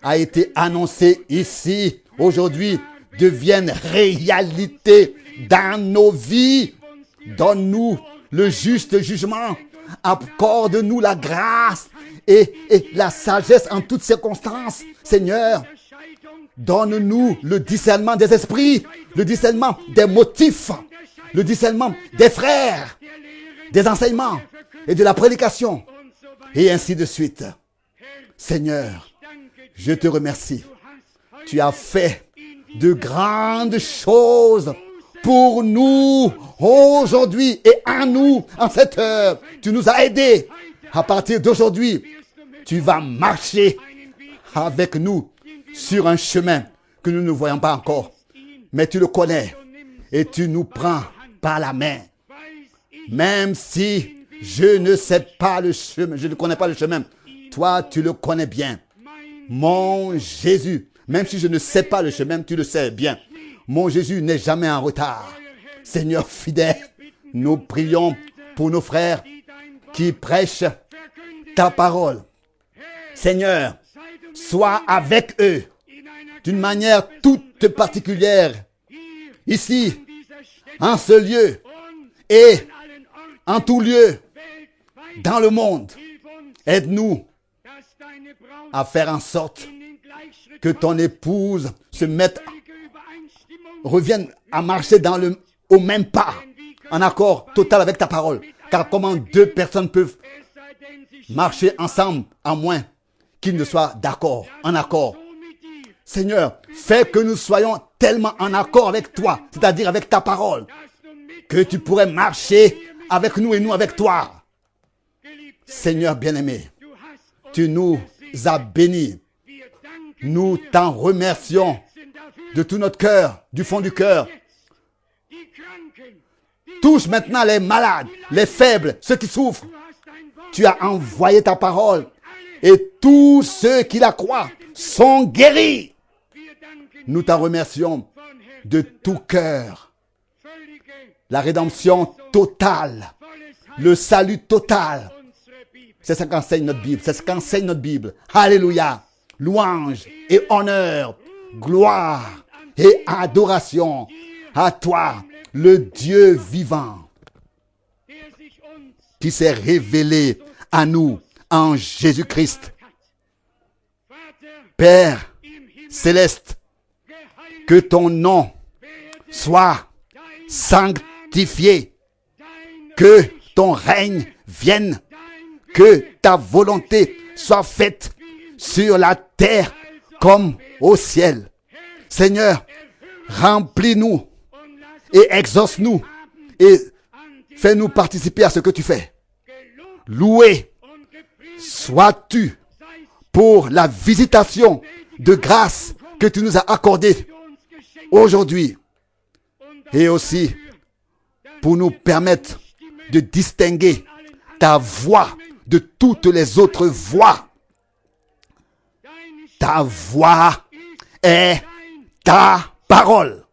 a été annoncé ici, aujourd'hui, devienne réalité dans nos vies. Donne-nous le juste jugement. Accorde-nous la grâce et la sagesse en toutes circonstances. Seigneur, donne-nous le discernement des esprits, le discernement des motifs, le discernement des frères, des enseignements et de la prédication, et ainsi de suite. Seigneur, je te remercie. Tu as fait de grandes choses pour nous aujourd'hui et en nous en cette heure. Tu nous as aidés. À partir d'aujourd'hui, tu vas marcher avec nous sur un chemin que nous ne voyons pas encore. Mais tu le connais et tu nous prends par la main. Même si je ne sais pas le chemin, je ne connais pas le chemin, toi tu le connais bien. Mon Jésus, même si je ne sais pas le chemin, tu le sais bien. Mon Jésus n'est jamais en retard. Seigneur fidèle, nous prions pour nos frères qui prêchent ta parole. Seigneur, sois avec eux d'une manière toute particulière, ici, en ce lieu et en tout lieu, dans le monde. Aide-nous à faire en sorte que ton épouse revienne à marcher au même pas, en accord total avec ta parole. Car comment deux personnes peuvent marcher ensemble à moins qu'ils ne soient d'accord, en accord. Seigneur, fais que nous soyons tellement en accord avec toi, c'est-à-dire avec ta parole, que tu pourrais marcher avec nous et nous avec toi. Seigneur bien-aimé, tu nous as bénis. Nous t'en remercions de tout notre cœur, du fond du cœur. Touche maintenant les malades, les faibles, ceux qui souffrent. Tu as envoyé ta parole et tous ceux qui la croient sont guéris. Nous t'en remercions de tout cœur. La rédemption totale, le salut total. C'est ça qu'enseigne notre Bible. C'est ce qu'enseigne notre Bible. Alléluia. Louange et honneur, gloire et adoration à toi, le Dieu vivant, qui s'est révélé à nous en Jésus-Christ. Père céleste, que ton nom soit sanctifié, que ton règne vienne, que ta volonté soit faite sur la terre comme au ciel. Seigneur, remplis-nous et exauce-nous et fais-nous participer à ce que tu fais. Loué sois-tu pour la visitation de grâce que tu nous as accordée aujourd'hui et aussi pour nous permettre de distinguer ta voix de toutes les autres voix. Ta voix est ta parole.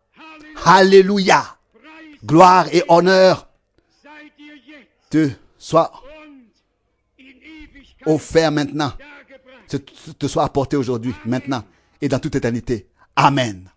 Alléluia. Gloire et honneur te soient offerts maintenant, te soient apportés aujourd'hui, maintenant et dans toute éternité. Amen.